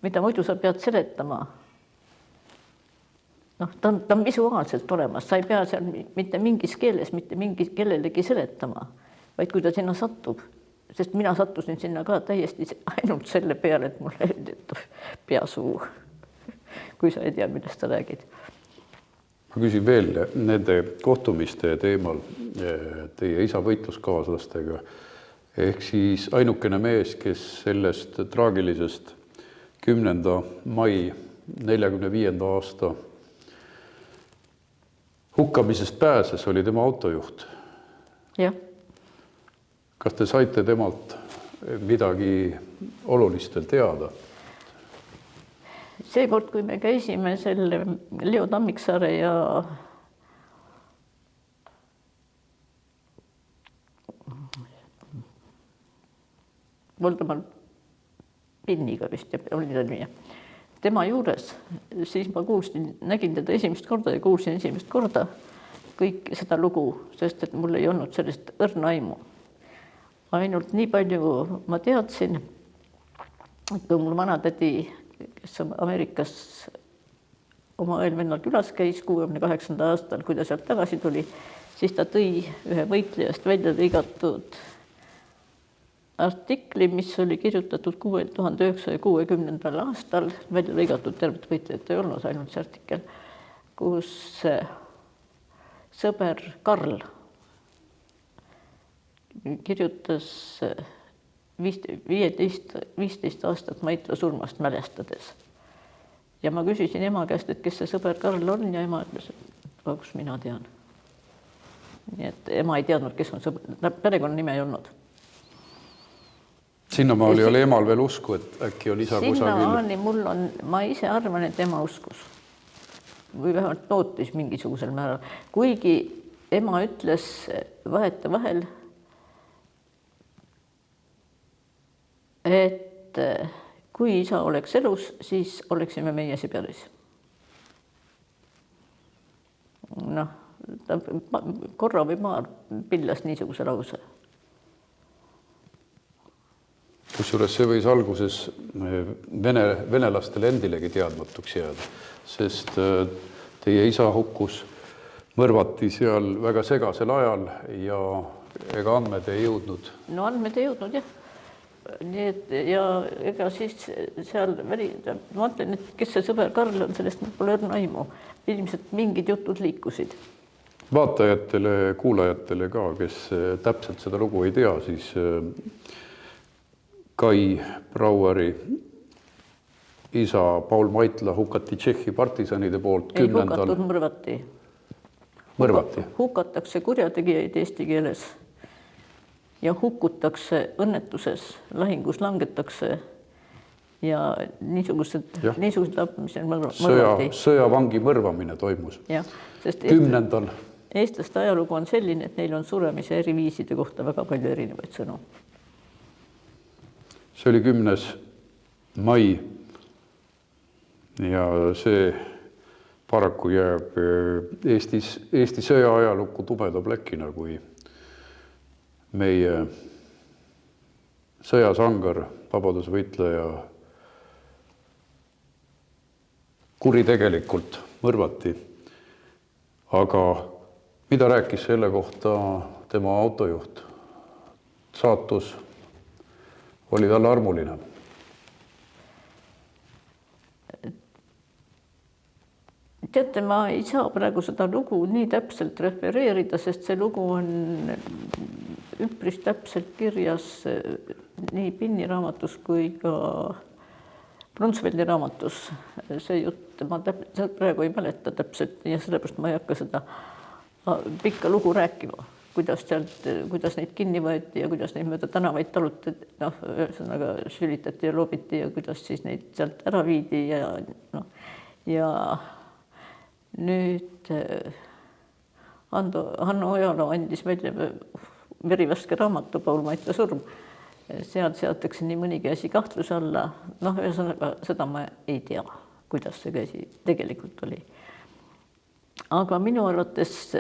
mida muidu sa pead seletama. Ta on visuaalselt olemas, sa ei pea seal mitte mingis keeles, mitte mingi kellelegi seletama, vaid kui ta sinna satub, sest mina sattusin sinna ka täiesti ainult selle peale, et mulle pea suu. kui sa ei tea, millest sa räägid. Ma küsin veel nende kohtumiste teemal teie isa võitluskaaslastega. Ehk siis ainukene mees, kes sellest traagilisest 10. mai 45. aasta hukkamisest pääses, oli tema autojuht. Jah. Kas te saite temalt midagi olulist veel teada? Seekord, kui me käisime selle Leo Tammiksaare ja Voldemar Pinniga vist oli ta nii. Tema juures, siis ma nägin teda esimest korda ja kuulsin esimest korda kõik seda lugu, sest et mul ei olnud sellest õrna aimu. Ainult nii palju ma teadsin, et kui mul vanatädi, kes Ameerikas oma õelvennal külas käis 68. aastal, kui ta sealt tagasi tuli, siis ta tõi ühe võitlejast välja lõigatud artikli, mis oli kirjutatud 1960. aastal, välja lõigatud tervet võitlejat ei olnud, ainult see artikkel, kus sõber Karl kirjutas 15 aastat Maitla surmast mälestades. Ja ma küsisin ema käest, et kes see sõber Karl on, ja ema ütles, et kus mina tean. Nii et ema ei teadnud, kes on sõber, perekonna nime ei olnud. Sinnamaal ei ole emal veel usku, et äkki on isa kusagil. Sinnamaani mul on, ma ise arvan, et ema uskus. Või vähemalt nootis mingisugusel määral. Kuigi ema ütles vaheta vahel, et kui isa oleks elus, siis oleksime meie Siberis. Noh, ta korra või paar pillas niisuguse lause. Kusjuures see võis alguses venelastele endilegi teadmatuks jääda, sest teie isa hukkus mõrvati seal väga segasel ajal ja ega andmed ei jõudnud. No andmed ei jõudnud, jah. Nii et ja ega siis seal ma mõtlen, et kes see sõber Karl on, sellest pole õrna aimu. Ilmselt mingid jutud liikusid. Vaatajatele, kuulajatele ka, kes täpselt seda lugu ei tea, siis Kai Braueri isa Paul Maitla hukati Tšehhi partisanide poolt 10. Ei hukatud, mõrvati. Hukatakse kurjategijaid eesti keeles ja hukutakse õnnetuses, lahingus langetakse ja niisugused mõrvati. Sõjavangi mõrvamine toimus. Ja, sest 10. Eestlaste ajalugu on selline, et neil on suremise eri viiside kohta väga palju erinevaid sõnu. See oli 10. mai ja see paraku jääb Eesti sõja ajalukku tumeda plekina, kui meie sõjasangar, vabadusvõitleja kuritegelikult mõrvati. Aga mida rääkis selle kohta tema autojuht? Saatus oli talle armuline. Teate, ma ei saa praegu seda lugu nii täpselt refereerida, sest see lugu on üpris täpselt kirjas nii Pinni raamatus kui ka Brunsveldi raamatus. See jutt ma praegu ei mäleta täpselt ja sellepärast ma ei hakka seda pikka lugu rääkima, kuidas neid kinni võeti ja kuidas neid mööda tänavaid taluti, ühesõnaga sülitati ja loobiti ja kuidas siis neid sealt ära viidi ja nüüd Hanno Ojala andis välja verivaske raamatu Paul Maitla surm. Seal seatakse nii mõnigi asi kahtluse alla. Ühesõnaga, seda ma ei tea, kuidas see käsi tegelikult oli. Aga minu arvates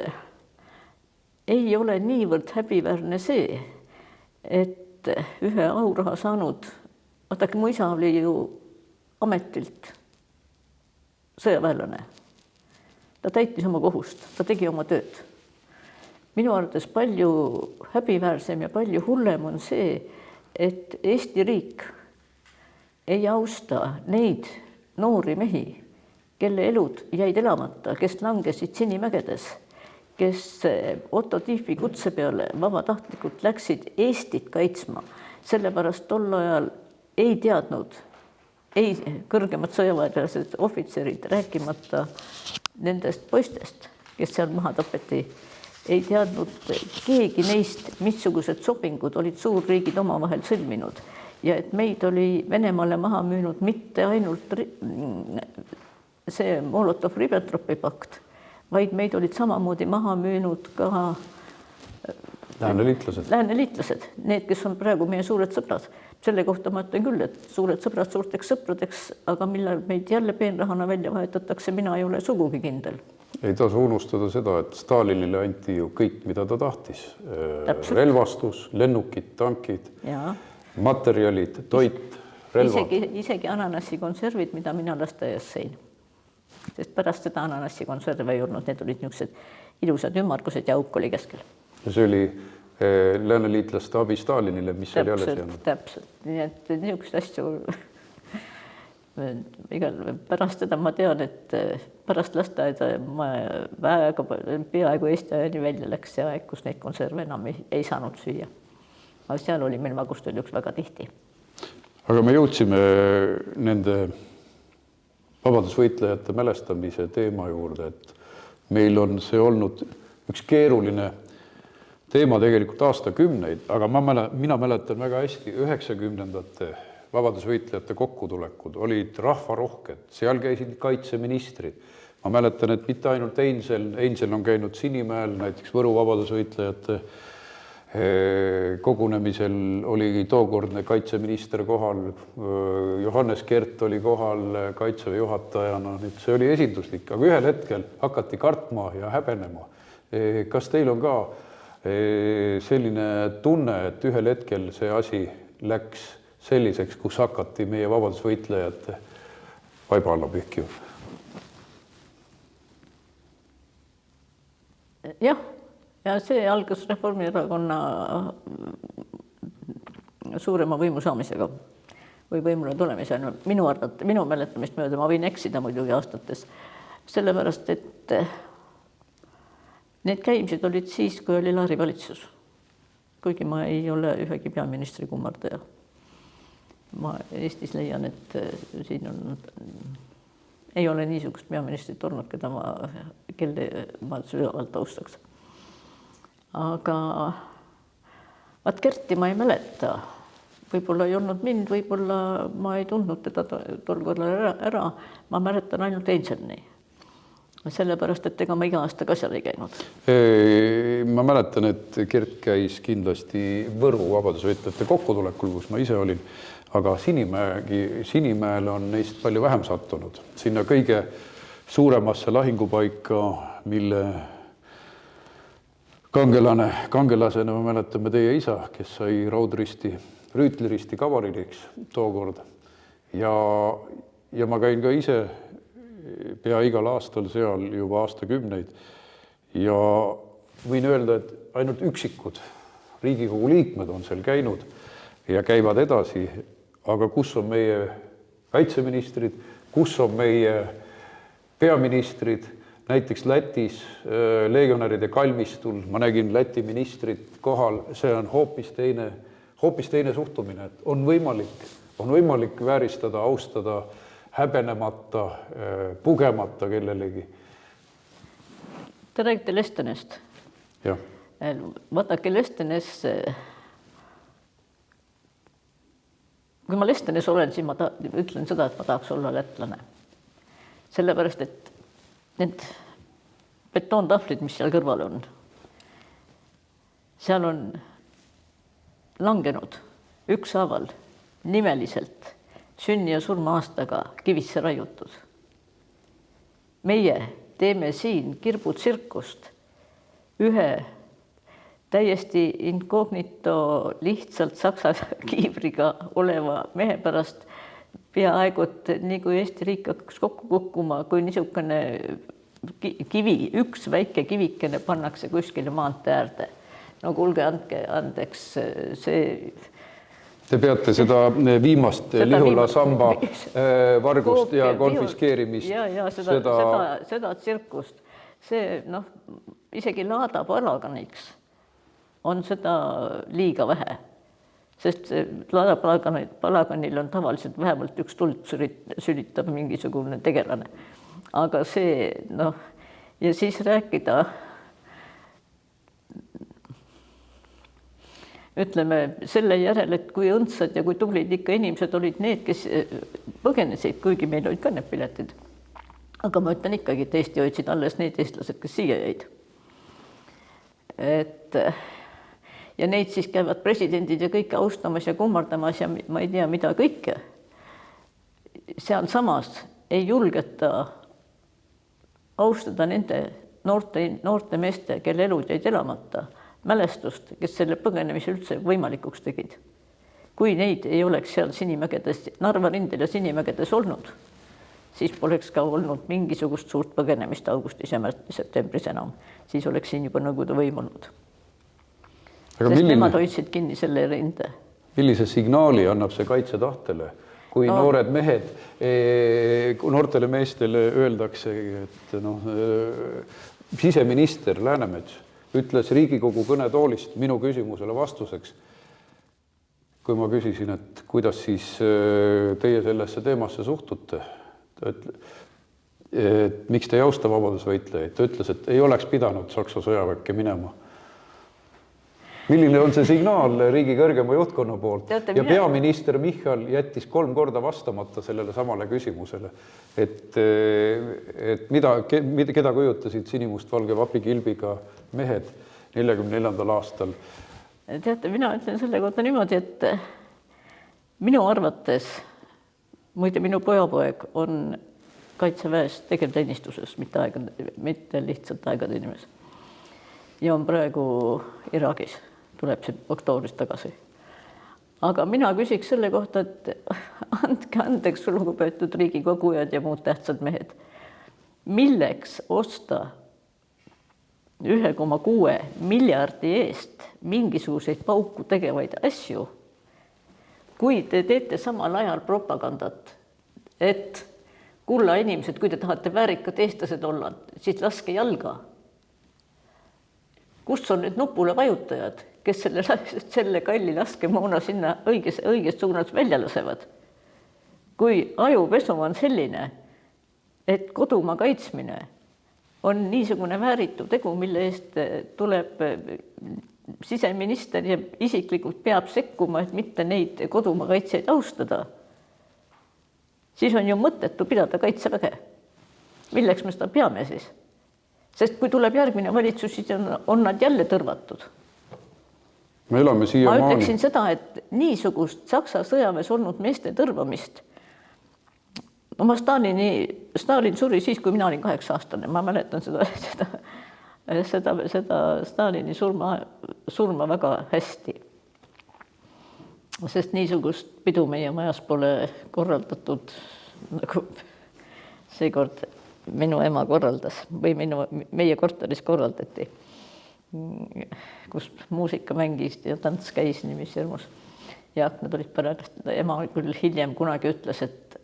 ei ole niivõrd häbiväärne see, et ühe auraha saanud, vaadake, mu isa oli ju ametilt sõjaväelane. Ta täitis oma kohust, ta tegi oma tööd. Minu arvates palju häbiväärsem ja palju hullem on see, et Eesti riik ei austa neid noori mehi, kelle elud jäid elamata, kes langesid Sinimägedes, kes Otto Tiefi kutse peale vabatahtlikult läksid Eestit kaitsma. Sellepärast tol ajal ei teadnud ei kõrgemad sõjaväelased, ohvitserid, rääkimata nendest poistest, kes seal maha tapeti, ei teadnud keegi neist, missugused sobingud olid suurriigid omavahel sõlminud ja et meid oli Venemaale maha müünud mitte ainult see Molotov-Ribbentropi pakt, vaid meid olid samamoodi maha müünud ka lääneliitlased, need, kes on praegu meie suured sõbrad. Selle kohta ma ütlen küll, et suured sõbrad suurteks sõpradeks, aga millal meid jälle peenrahana välja vahetatakse, mina ei ole sugugi kindel. Ei tasu unustada seda, et Stalinile anti ju kõik, mida ta tahtis. Relvastus, lennukid, tankid, materjalid, toit, relvad. Isegi ananassikonservid, mida mina lasteaias sõin. Sest pärast seda ananassikonserve ei olnud, need olid niisugused ilusad ümmargused ja auk oli keskel. Ja see oli lääneliitlaste abi Stalinile, mis oli alles jäänud. Täpselt, nii et niisugust asju pärast seda ma tean, et pärast lasteaeda ma peaaegu Eesti ajani välja läks see aeg, kus neid konserve enam ei saanud süüa. Aga seal oli meil magustööl väga tihti. Aga me jõudsime nende vabadusvõitlejate mälestamise teema juurde, et meil on see olnud üks keeruline teema tegelikult aastakümneid, aga mina mäletan väga hästi 90ndate vabadusvõitlejate kokkutulekud, olid rahvarohked, seal käisid kaitseministrid. Ma mäletan, et mitte ainult Einsel on käinud Sinimäel, näiteks Võru vabadusvõitlejate kogunemisel oli tookordne kaitseminister kohal, Johannes Kert oli kohal kaitseväe juhatajana, see oli esinduslik, aga ühel hetkel hakati kartma ja häbenema. Kas teil on ka selline tunne, et ühel hetkel see asi läks selliseks, kus hakati meie vabadusvõitlejate vaiba alla pühkima? Jah, ja see algas Reformierakonna suurema võimu saamisega või võimule tulemisel. Minu mäletamist mööda, ma võin eksida muidugi aastates, sellepärast, et need käimised olid siis, kui oli Laari valitsus. Kuigi ma ei ole ühegi peaministri kummardaja. Ma Eestis leian, et siin ei ole niisugust peaministrit olnud, kelle ma sügavalt austaks. Aga vaat Kerti ma ei mäleta. Võib-olla ei olnud mind, võib-olla ma ei tundnud teda tol korral ära. Ma mäletan ainult Einselni. Sellepärast, et ega ma iga aasta ka seal ei käinud. Ma mäletan, et Kert käis kindlasti Võru vabadusvõitlejate kokkutulekul, kus ma ise olin, aga Sinimäel on neist palju vähem sattunud. Sinna kõige suuremasse lahingupaika, mille kangelasena me mäletame teie isa, kes sai rüütliristi kavariiliks tookord. Ja ma käin ka ise pea igal aastal seal juba aastakümneid ja võin öelda, et ainult üksikud Riigikogu liikmed on seal käinud ja käivad edasi, aga kus on meie kaitseministrid, kus on meie peaministrid, näiteks Lätis legionäride kalmistul, ma nägin Läti ministrit kohal, see on hoopis teine suhtumine, et on võimalik vääristada, austada, häbenemata, pugemata kellelegi. Te räägite Lestenest. Jah. Vaadake Lestenes, kui ma Lestenes olen, siis ma ütlen seda, et ma tahaks olla lätlane. Sellepärast, et need betoontahvlid, mis seal kõrval on, seal on langenud ükshaaval nimeliselt sünni ja surma aastaga kivisse raiutud. Meie teeme siin kirbutsirkust ühe täiesti inkognito lihtsalt saksa kiivriga oleva mehe pärast peaaegu, et nii kui Eesti riik hakkas kokku kukkuma, kui niisugune kivi, üks väike kivikene pannakse kuskile maantee äärde. No kuulge, andke andeks, Te peate seda viimast Lihula samba vargust ja konfiskeerimist. Ja seda tsirkust. See, isegi Laada palaganiks on seda liiga vähe. Sest Laada palaganil on tavaliselt vähemalt üks tuld sülitab mingisugune tegelane. Aga see, ja siis rääkida, ütleme selle järel, et kui õndsad ja kui tublid ikka inimesed olid need, kes põgenesid, kuigi meil olid ka need piletid. Aga ma ütlen ikkagi, et Eesti hoidsid alles need eestlased, kes siia jäid. Ja neid siis käivad presidendid ja kõik austamas ja kummardamas ja ma ei tea, mida kõike. Seal samas ei julgeta austada nende noorte meeste, kelle elud jäid elamata, mälestust, kes selle põgenemise üldse võimalikuks tegid. Kui neid ei oleks seal Sinimägedes, Narva rindel ja Sinimägedes olnud, siis poleks ka olnud mingisugust suurt põgenemist augustis ja septembris enam. Siis oleks siin juba Nõukogude võim olnud. Sest nemad hoidsid kinni selle rinde. Millise signaali annab see kaitsetahtele? Kui noored mehed, noortele meestele öeldakse, et siseminister Läänemets ütles Riigikogu kõnetoolist minu küsimusele vastuseks, kui ma küsisin, et kuidas siis teie sellesse teemasse suhtute, et miks te ei austa vabadusvõitlejaid, ta ütles, et ei oleks pidanud Saksa sõjaväkke minema. Milline on see signaal riigi kõrgema juhtkonna poolt? Ja peaminister Michal jättis 3 korda vastamata sellele samale küsimusele, et keda kujutasid sinimustvalge vapikilbiga mehed 44. aastal. Teate, mina ütlen selle kohta niimoodi, et minu arvates, muide minu pojapoeg on kaitseväes tegevteenistuses, mitte lihtsalt aegateenimes. Ja on praegu Iraagis. Tuleb see oktoobris tagasi. Aga mina küsiks selle kohta, et andke andeks lugupeetud riigikogujad ja muud tähtsad mehed. Milleks osta 1,6 miljardi eest mingisuguseid pauku tegevaid asju, kui te teete samal ajal propagandat, et kulla inimesed, kui te tahate väärikad eestlased olla, siis laske jalga. Kus on need nupule vajutajad, kes selle kalli laskemoona sinna õiges suunas välja lasevad? Kui ajupesu on selline, et kodumaa kaitsmine on niisugune vääritu tegu, mille eest tuleb siseminister ja isiklikult peab sekkuma, et mitte neid kodumaa kaitsjaid austada, siis on ju mõttetu pidada kaitseväge. Milleks me seda peame siis? Sest kui tuleb järgmine valitsus, siis on nad jälle tõrvatud. Me elame siia ma ütleksin seda, et niisugust Saksa sõjaväes olnud meeste tõrvamist, Stalin suri siis, kui mina olin 8-aastane, ma mäletan seda Stalini surma väga hästi. Sest niisugust pidu meie majas pole korraldatud, nagu seekord minu ema korraldas või meie korteris korraldati, kus muusika mängis ja tants käis niimis hirmus. Ja aknad olid pärast, ema küll hiljem kunagi ütles, et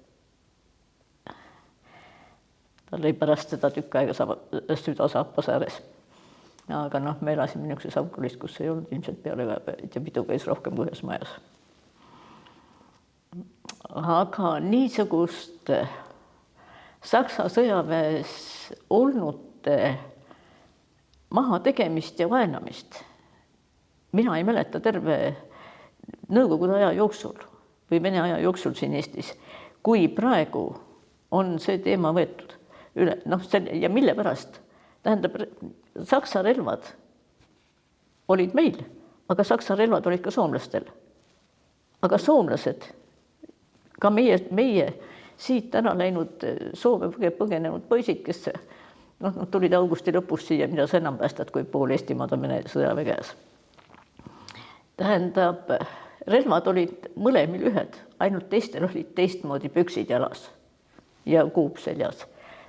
tal oli pärast seda tükk aega süda saapas ääres. Aga me elasime niisuguses aukulis, kus ei olnud ilmselt pealeväepäid ja pidu käis rohkem kui ühes majas. Aga niisugust Saksa sõjaväes olnud maha tegemist ja vaenamist mina ei mäleta terve Nõukogude aja jooksul või Vene aja jooksul siin Eestis, kui praegu on see teema võetud üle. Ja mille pärast? Tähendab, Saksa relvad olid meil, aga Saksa relvad olid ka soomlastel. Aga soomlased, ka meie siit ära läinud Soome põgenenud poisid, kes tulid augusti lõpus siia, mida sa enam päästad, kui pool Eestimaad on Vene sõjaväes. Tähendab, relvad olid mõlemil ühed, ainult teistel olid teistmoodi püksid jalas ja kuup seljas.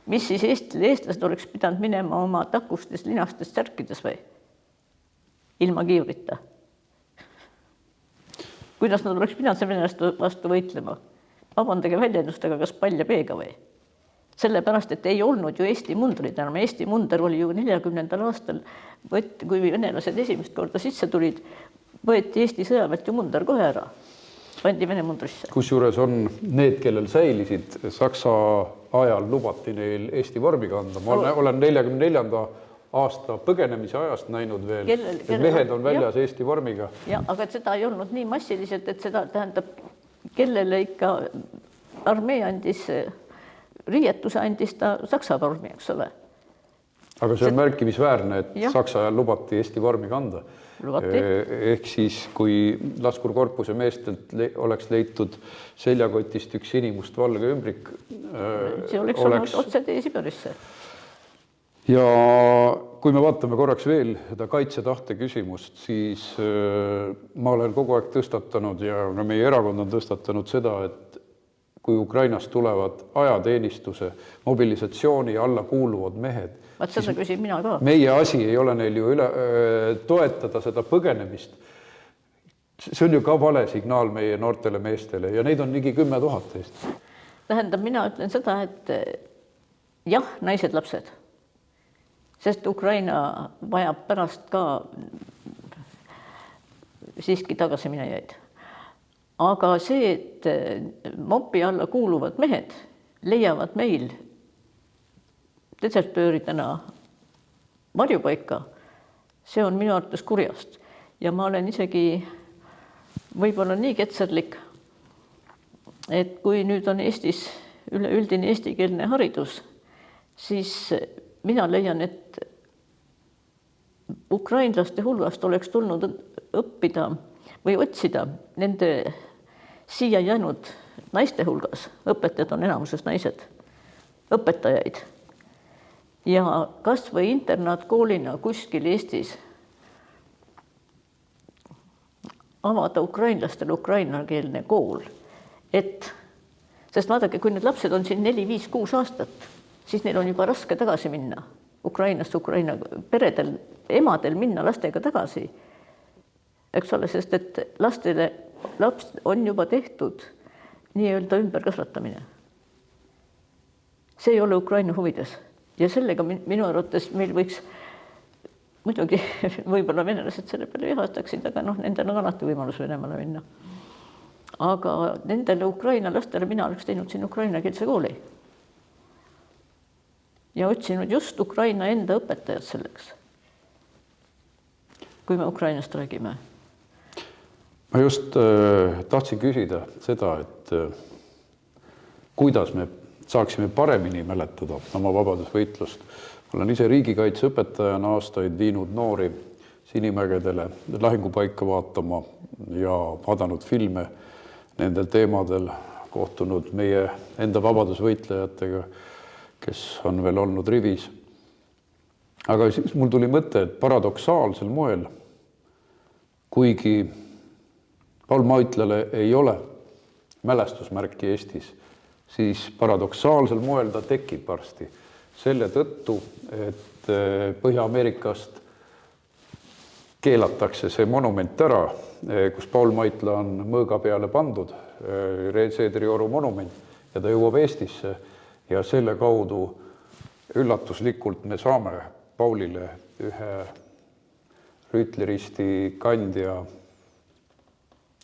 Mis siis eestlased oleks pidanud minema oma takustes, linastes, särkides või? Ilma kiivrita. kuidas nad oleks pidanud venelaste vastu võitlema. Vabandage väljendustega, kas pall ja peega või? Sellepärast, et ei olnud ju Eesti mundrid enam. Eesti munder oli ju 40. aastal, kui venelased esimest korda sisse tulid, võeti Eesti sõjaväelt ju munder kohe ära, pandi Vene mundrisse. Kusjuures on need, kellel säilisid, Saksa ajal lubati neil Eesti vormi kanda. Ma olen 44. aasta põgenemise ajast näinud veel, et mehed on väljas Eesti vormiga. Ja, aga seda ei olnud nii massiliselt, et seda tähendab, kellele ikka armee andis riietuse, andis ta Saksa vormi, eks ole. Aga see on märkimisväärne, et Saksa ajal lubati Eesti vormi kanda. Ehk siis, kui laskurkorpuse meestelt oleks leitud seljakotist üks sinimust valge ümbrik, see oleks olnud otse tee Sibirisse. Ja kui me vaatame korraks veel seda kaitsetahte küsimust, siis ma olen kogu aeg tõstatanud ja meie erakond on tõstatanud seda, et kui Ukrainast tulevad ajateenistuse, mobilisatsiooni alla kuuluvad mehed, Vaat seda küsin mina ka. Meie asi ei ole neil ju toetada seda põgenemist. See on ju ka vale signaal meie noortele meestele ja neid on ligi 10 000 Eestis. Tähendab, mina ütlen seda, et jah, naised, lapsed, sest Ukraina vajab pärast ka siiski tagasiminejaid. Aga see, et mopi alla kuuluvad mehed leiavad meil desertööridena varjupaika, see on minu arvates kurjast. Ja ma olen isegi võib-olla nii ketserlik, et kui nüüd on Eestis üleüldine eestikeelne haridus, siis mina leian, et ukrainlaste hulgast oleks tulnud õppida või otsida nende siia jäänud naiste hulgas, õpetajad on enamuses naised, õpetajaid. Ja kas või internaatkoolina kuskil Eestis avada ukrainlastele ukrainakeelne kool, sest vaadake, kui need lapsed on siin 4, 5, 6 aastat, siis neil on juba raske tagasi minna Ukrainasse, Ukraina peredel, emadel minna lastega tagasi, eks ole, sest et laps on juba tehtud nii-öelda ümberkasvatamine. See ei ole Ukraina huvides. Ja sellega minu arvates meil võiks, muidugi võib-olla venelased selle peale vihastaksid, aga nendel on alati võimalus Venemaale minna. Aga nendele Ukraina lastele mina oleks teinud siin ukrainakeelse kooli. Ja otsinud just Ukraina enda õpetajad selleks, kui me Ukrainast räägime. Ma just tahtsin küsida seda, et kuidas me saaksime paremini mäletada oma vabadusvõitlust. Ma olen ise riigikaitseõpetajana aastaid viinud noori Sinimägedele lahingupaika vaatama ja vaadanud filme nendel teemadel, kohtunud meie enda vabadusvõitlejatega, kes on veel olnud rivis. Aga siis mul tuli mõte, et paradoksaalsel moel, kuigi Paul Maitlale ei ole mälestusmärki Eestis, siis paradoksaalsel moel ta tekib varsti selle tõttu, et Põhja-Ameerikast keelatakse see monument ära, kus Paul Maitla on mõõga peale pandud, Seedri-Oru monument, ja ta jõuab Eestisse ja selle kaudu üllatuslikult me saame Paulile ühe rüütleristi kandja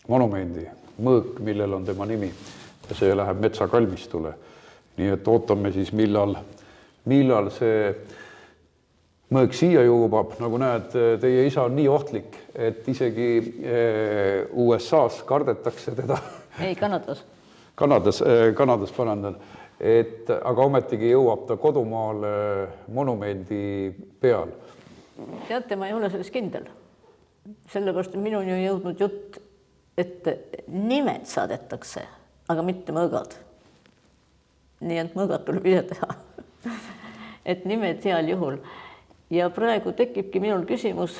monumendi, mõõk, millel on tema nimi. Ja see läheb metsakalmistule. Nii et ootame siis, millal see mõõk siia jõuab. Nagu näed, teie isa on nii ohtlik, et isegi USA-s kardetakse teda. Ei, Kanadas. Kanadas parandan. Aga ometigi jõuab ta kodumaale monumendi peal. Teate, ma ei ole selles kindel. Sellepärast minuni on jõudnud jutt, et nimed saadetakse, aga mitte mõõgad. Nii et mõõgad tuleb ise teha. Et nimed heal juhul. Ja praegu tekibki minul küsimus,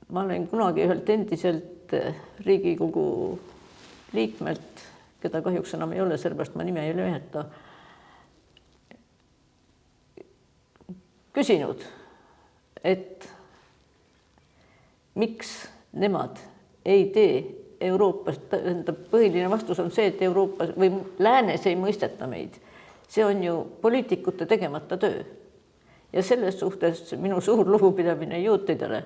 ma olen kunagi ühelt endiselt Riigikogu liikmelt, keda kahjuks enam ei ole, sellepärast ma nime ei lüheta, küsinud, et miks nemad ei tee Euroopas, tähendab, põhiline vastus on see, et Euroopas või läänes ei mõisteta meid. See on ju poliitikute tegemata töö. Ja selles suhtes minu suur lugupidamine juutidele.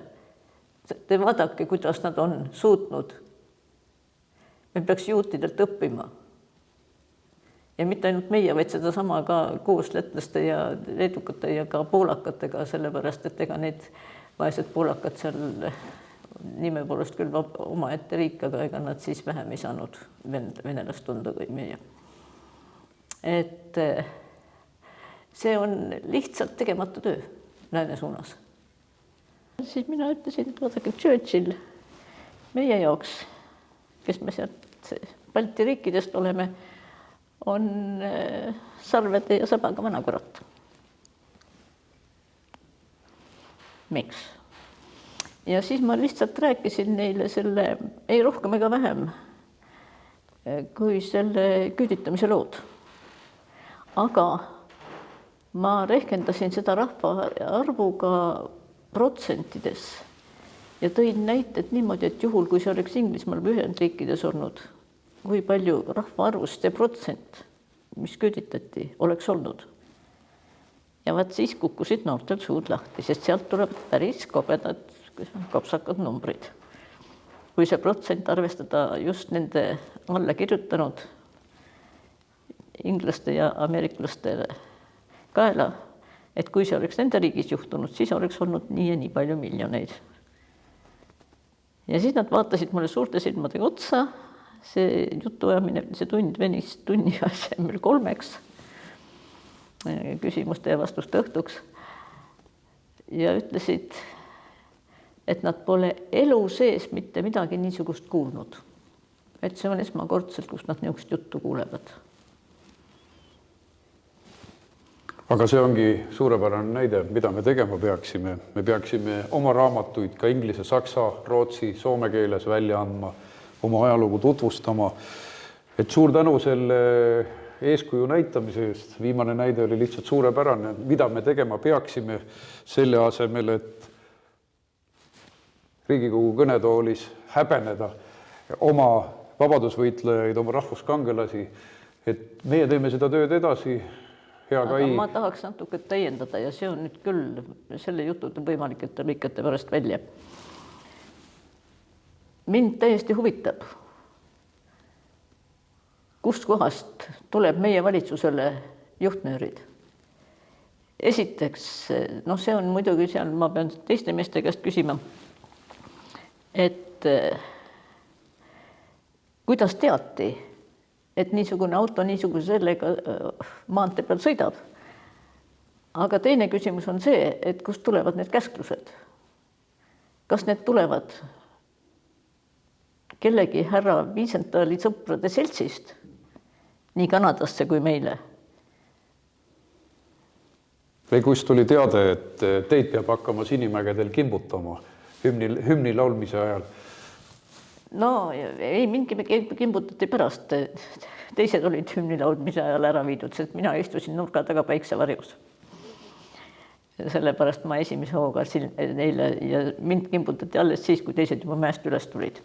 Te vaadake, kuidas nad on suutnud. Me peaks juutidelt õppima. Ja mitte ainult meie, vaid seda sama ka koos lätlaste ja leedukate ja ka poolakatega, sellepärast, et ega need vaesed poolakad seal nime poolest küll oma ette riik, aga ega nad siis vähem ei saanud venelast tunda kui meie. Et see on lihtsalt tegemata töö lääne suunas. Siis mina ütlesin, et vaadake Churchill meie jaoks, kes me sealt Balti riikidest oleme, on sarvede ja sabaga vanakurat. Miks? Ja siis ma lihtsalt rääkisin neile selle, ei rohkem ega vähem, kui selle küüditamise lood. Aga ma rehkendasin seda rahva arvuga protsentides ja tõin näited niimoodi, et juhul, kui see oleks Inglismaal või Ühendriikides olnud, kui palju rahvaarvust ja protsent, mis küüditati, oleks olnud. Ja vaat siis kukkusid noortel suud lahti, sest sealt tuleb päris kobedad, kopsakad numbrid. Kui see protsent arvestada just nende alla kirjutanud inglaste ja ameeriklaste kaela, et kui see oleks nende riigis juhtunud, siis oleks olnud nii ja nii palju miljoneid. Ja siis nad vaatasid mulle suurte silmadega otsa, see jutuajamine, see tund venis tunni asemel 3 küsimuste ja vastuste õhtuks ja ütlesid, et nad pole elu sees mitte midagi niisugust kuulnud. Et see on esmakordselt, kus nad niisugust juttu kuulevad. Aga see ongi suurepärane näide, mida me tegema peaksime. Me peaksime oma raamatuid ka inglise, saksa, rootsi, soome keeles välja andma, oma ajalugu tutvustama. Et suur tänu selle eeskuju näitamise eest. Viimane näide oli lihtsalt suurepärane, mida me tegema peaksime selle asemel, et Riigikogu kõnetoolis häbeneda oma vabadusvõitlejaid, oma rahvuskangelasi. Et meie teeme seda tööd edasi. Hea Kai. Aga ma tahaks natuke täiendada ja see on nüüd küll, selle jutud on võimalik, et te lõikate pärast välja. Mind täiesti huvitab, kust kohast tuleb meie valitsusele juhtnöörid. Esiteks, see on muidugi seal, ma pean teiste meeste käest küsima, et kuidas teati, et niisugune auto niisuguse sellega maantee peal sõidab. Aga teine küsimus on see, et kust tulevad need käsklused. Kas need tulevad kellegi härra Wiesenthali sõprade seltsist, nii Kanadasse kui meile? Või kust tuli teade, et teid peab hakkama Sinimägedel kimbutama hümni laulmise ajal? No ei, mingi kimbutati pärast. Teised olid hümni laulmise ajal ära viidud, sest mina istusin nurka taga päiksevarjus. Sellepärast ma esimese hooga neile ja mind kimbutati alles siis, kui teised juba mäest üles tulid.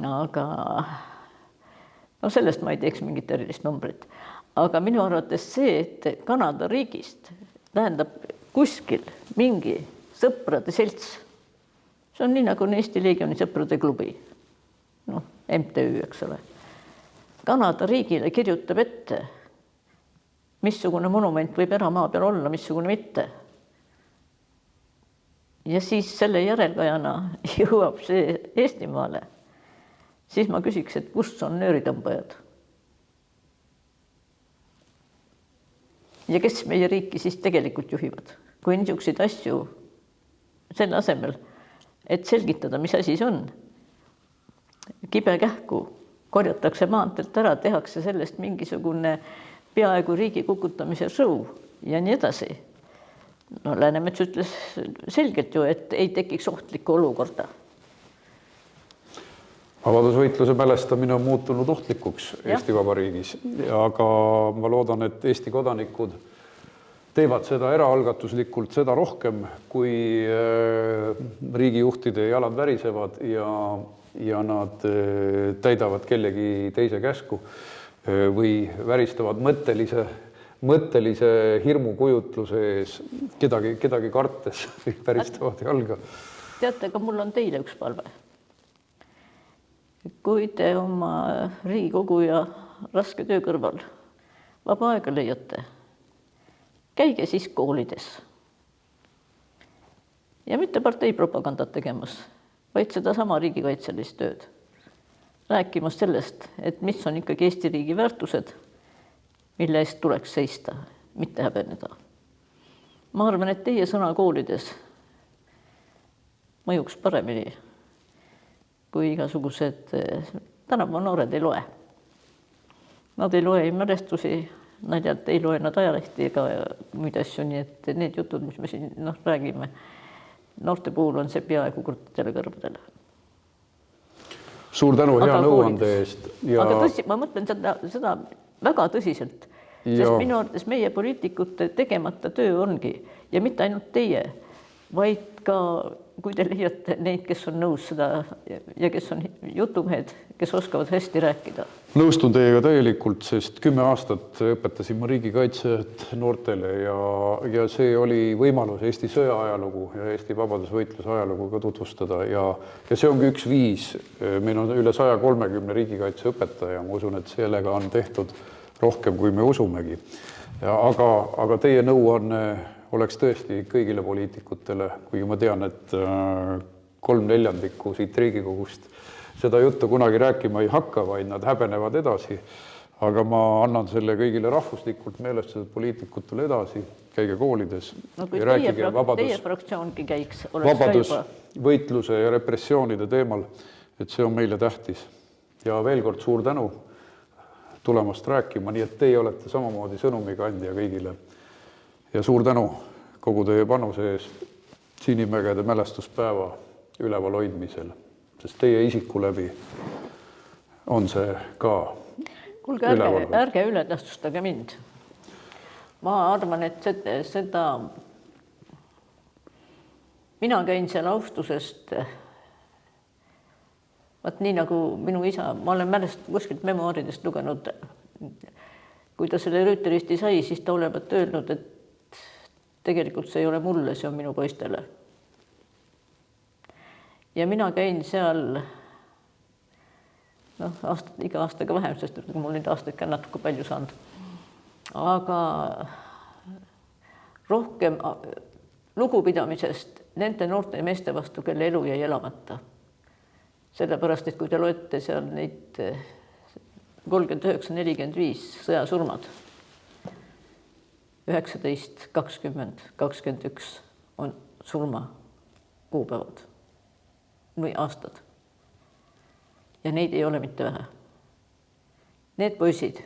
Aga sellest ma ei teeks mingit erilist numbrit. Aga minu arvates see, et Kanada riigist tähendab kuskil mingi sõprade selts. See on nii nagu Eesti Leegioni sõprade klubi. MTÜ, eks ole. Kanada riigile kirjutab ette, missugune monument võib eramaa peal olla, missugune mitte. Ja siis selle järelkajana jõuab see Eestimaale. Siis ma küsiks, et kus on nööritõmbajad? Ja kes meie riiki siis tegelikult juhivad? Kui niisuguseid asju selle asemel, et selgitada, mis asi see on, kibe kähku korjatakse maantelt ära, tehakse sellest mingisugune peaaegu riigi kukutamise show ja nii edasi. Läänemets ütles selgelt ju, et ei tekiks ohtlikku olukorda. Vabadusvõitluse mälestamine on muutunud ohtlikuks Eesti Vabariigis, aga ma loodan, et Eesti kodanikud teevad seda eraalgatuslikult seda rohkem, kui riigijuhtide jalad värisevad ja ja nad täidavad kellegi teise käsku või väristavad mõttelise hirmukujutluse ees kedagi kartes väristavad jalga. Teate, aga mul on teile üks palve. Kui te oma Riigikogu ja raske töö kõrval vaba aega leiate, käige siis koolides. Ja mitte parteipropagandat tegemas, vaid seda sama riigikaitselist tööd. Rääkimas sellest, et mis on ikkagi Eesti riigi väärtused, mille eest tuleks seista, mitte häbeneda. Ma arvan, et teie sõna koolides mõjuks paremini, kui igasugused tänapäeva noored ei loe. Nad ei loe mälestusi, naljalt ei loe nad ajalehti ega muid asju, nii et need jutud, mis me siin räägime, noorte puhul on see peaaegu kurtidele kõrvadele. Suur tänu hea nõuande eest. Aga ma mõtlen seda väga tõsiselt, sest minu arvates meie poliitikute tegemata töö ongi ja mitte ainult teie, vaid ka kui te leiate neid, kes on nõus seda ja kes on jutumehed, kes oskavad hästi rääkida. Nõustun teiega täielikult, sest 10 aastat õpetasin ma riigikaitset noortele ja see oli võimalus Eesti sõja ajalugu ja Eesti vabadusvõitluse ajalugu ka tutvustada ja see ongi üks viis. Meil on üle 130 riigikaitse õpetaja, ma usun, et sellega on tehtud rohkem, kui me usumegi. Aga teie nõuanne oleks tõesti kõigile poliitikutele, kuigi ma tean, et 3/4 siit Riigikogust seda juttu kunagi rääkima ei hakka, vaid nad häbenevad edasi. Aga ma annan selle kõigile rahvuslikult meelestatud poliitikutele edasi, käige koolides. No kui teie fraktsioongi käiks, oleks ka juba. Võitluse ja repressioonide teemal, et see on meile tähtis. Ja veel kord suur tänu tulemast rääkima, nii et teie olete samamoodi sõnumikandja kõigile. Ja suur tänu kogu teie panuse eest Sinimägede mälestuspäeva üleval hoidmisel, sest teie isiku läbi on see ka Kuulge, ärge ületähtsustage mind. Ma arvan, et seda mina käin seal austusest nii nagu minu isa, ma olen kuskilt memuaaridest lugenud, kui ta selle Rüüteristi sai, siis ta olevat öelnud, et tegelikult see ei ole mulle, see on minu poistele. Ja mina käin seal iga aastaga vähem, sest mul neid aastaid ka natuke palju saanud. Aga rohkem lugupidamisest nende noorte meeste vastu, kelle elu jäi elamata. Sellepärast, et kui te loete seal neid 39-45 sõjasurmad, 19, 20, 21 on surma kuupäevad või aastad. Ja neid ei ole mitte vähe. Need poisid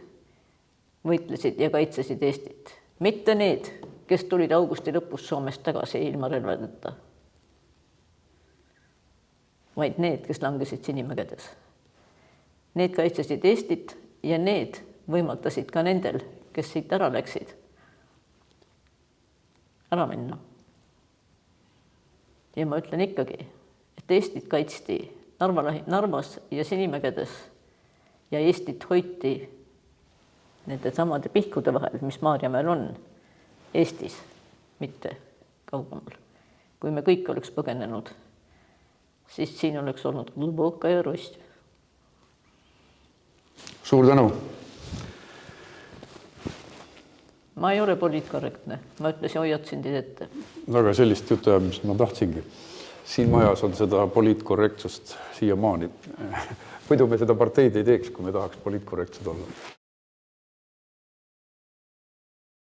võitlesid ja kaitsesid Eestit. Mitte need, kes tulid augusti lõpus Soomest tagasi ilma relvadeta, vaid need, kes langesid Sinimägedes. Need kaitsesid Eestit ja need võimaldasid ka nendel, kes siit ära läksid, ära minna. Ja ma ütlen ikkagi, et Eestit kaitsti Narvas ja Sinimägedes ja Eestit hoiti nende samade pihkude vahel, mis Maarjamäel on, Eestis, mitte kaugemal. Kui me kõik oleks põgenenud, siis siin oleks olnud Glubokka ja Rost. Suur tänu! Ma ei ole poliitkorrektne, ma ütlesin, hoiatasin teid ette. Aga sellist juttu, mis ma tahtsingi. Siin majas on seda poliitkorrektsust siiamaani. Muidu me seda parteid ei teeks, kui me tahaks poliitkorrektsed olla.